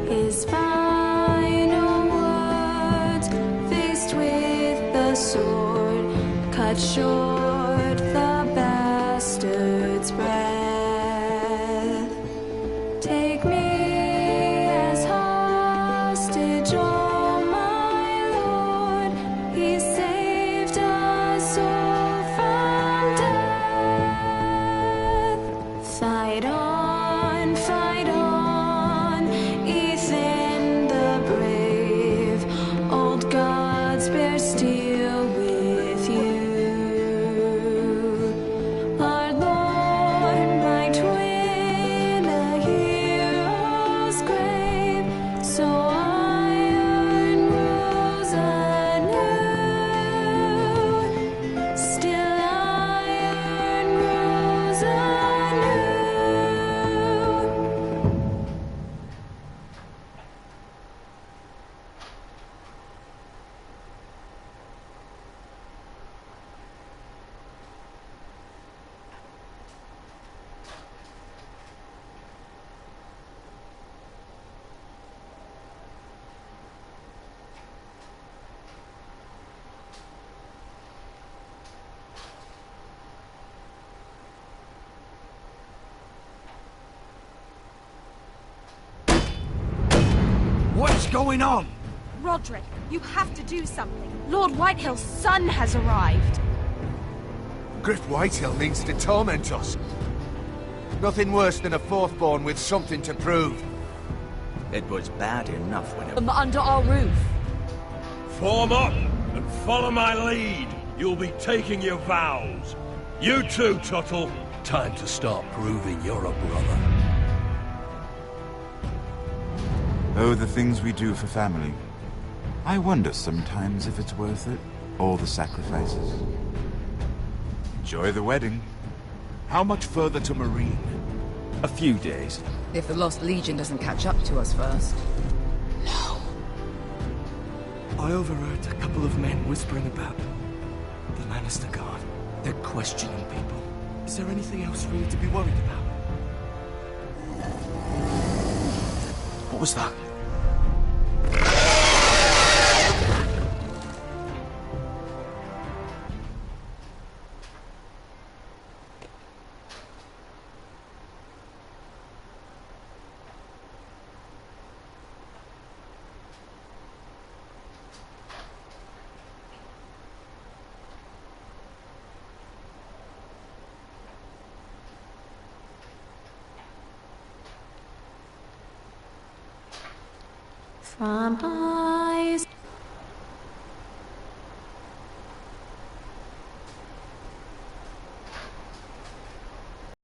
[SPEAKER 20] His final words, faced with the sword, cut short the bastard's breath. Take me as hostage, oh my Lord. He saved us all from death. Fight on, Ethan the brave. Old gods bear steel with you. Our Lord might win a hero's grave, so iron rose anew. Still iron rose anew.
[SPEAKER 16] What's going on?
[SPEAKER 15] Roderick, you have to do something. Lord Whitehill's son has arrived.
[SPEAKER 22] Griff Whitehill means to torment us. Nothing worse than a fourthborn with something to prove.
[SPEAKER 2] It was bad enough when it...
[SPEAKER 11] Under our roof.
[SPEAKER 17] Form up and follow my lead. You'll be taking your vows. You too, Tuttle.
[SPEAKER 10] Time to start proving you're a brother.
[SPEAKER 8] Oh, the things we do for family. I wonder sometimes if it's worth it, all the sacrifices. Enjoy the wedding.
[SPEAKER 22] How much further to Marine?
[SPEAKER 24] A few days.
[SPEAKER 25] If the Lost Legion doesn't catch up to us first.
[SPEAKER 16] I overheard a couple of men whispering about the man Honest to God, they're questioning people. Is there anything else really to be worried about? What was that?
[SPEAKER 20] From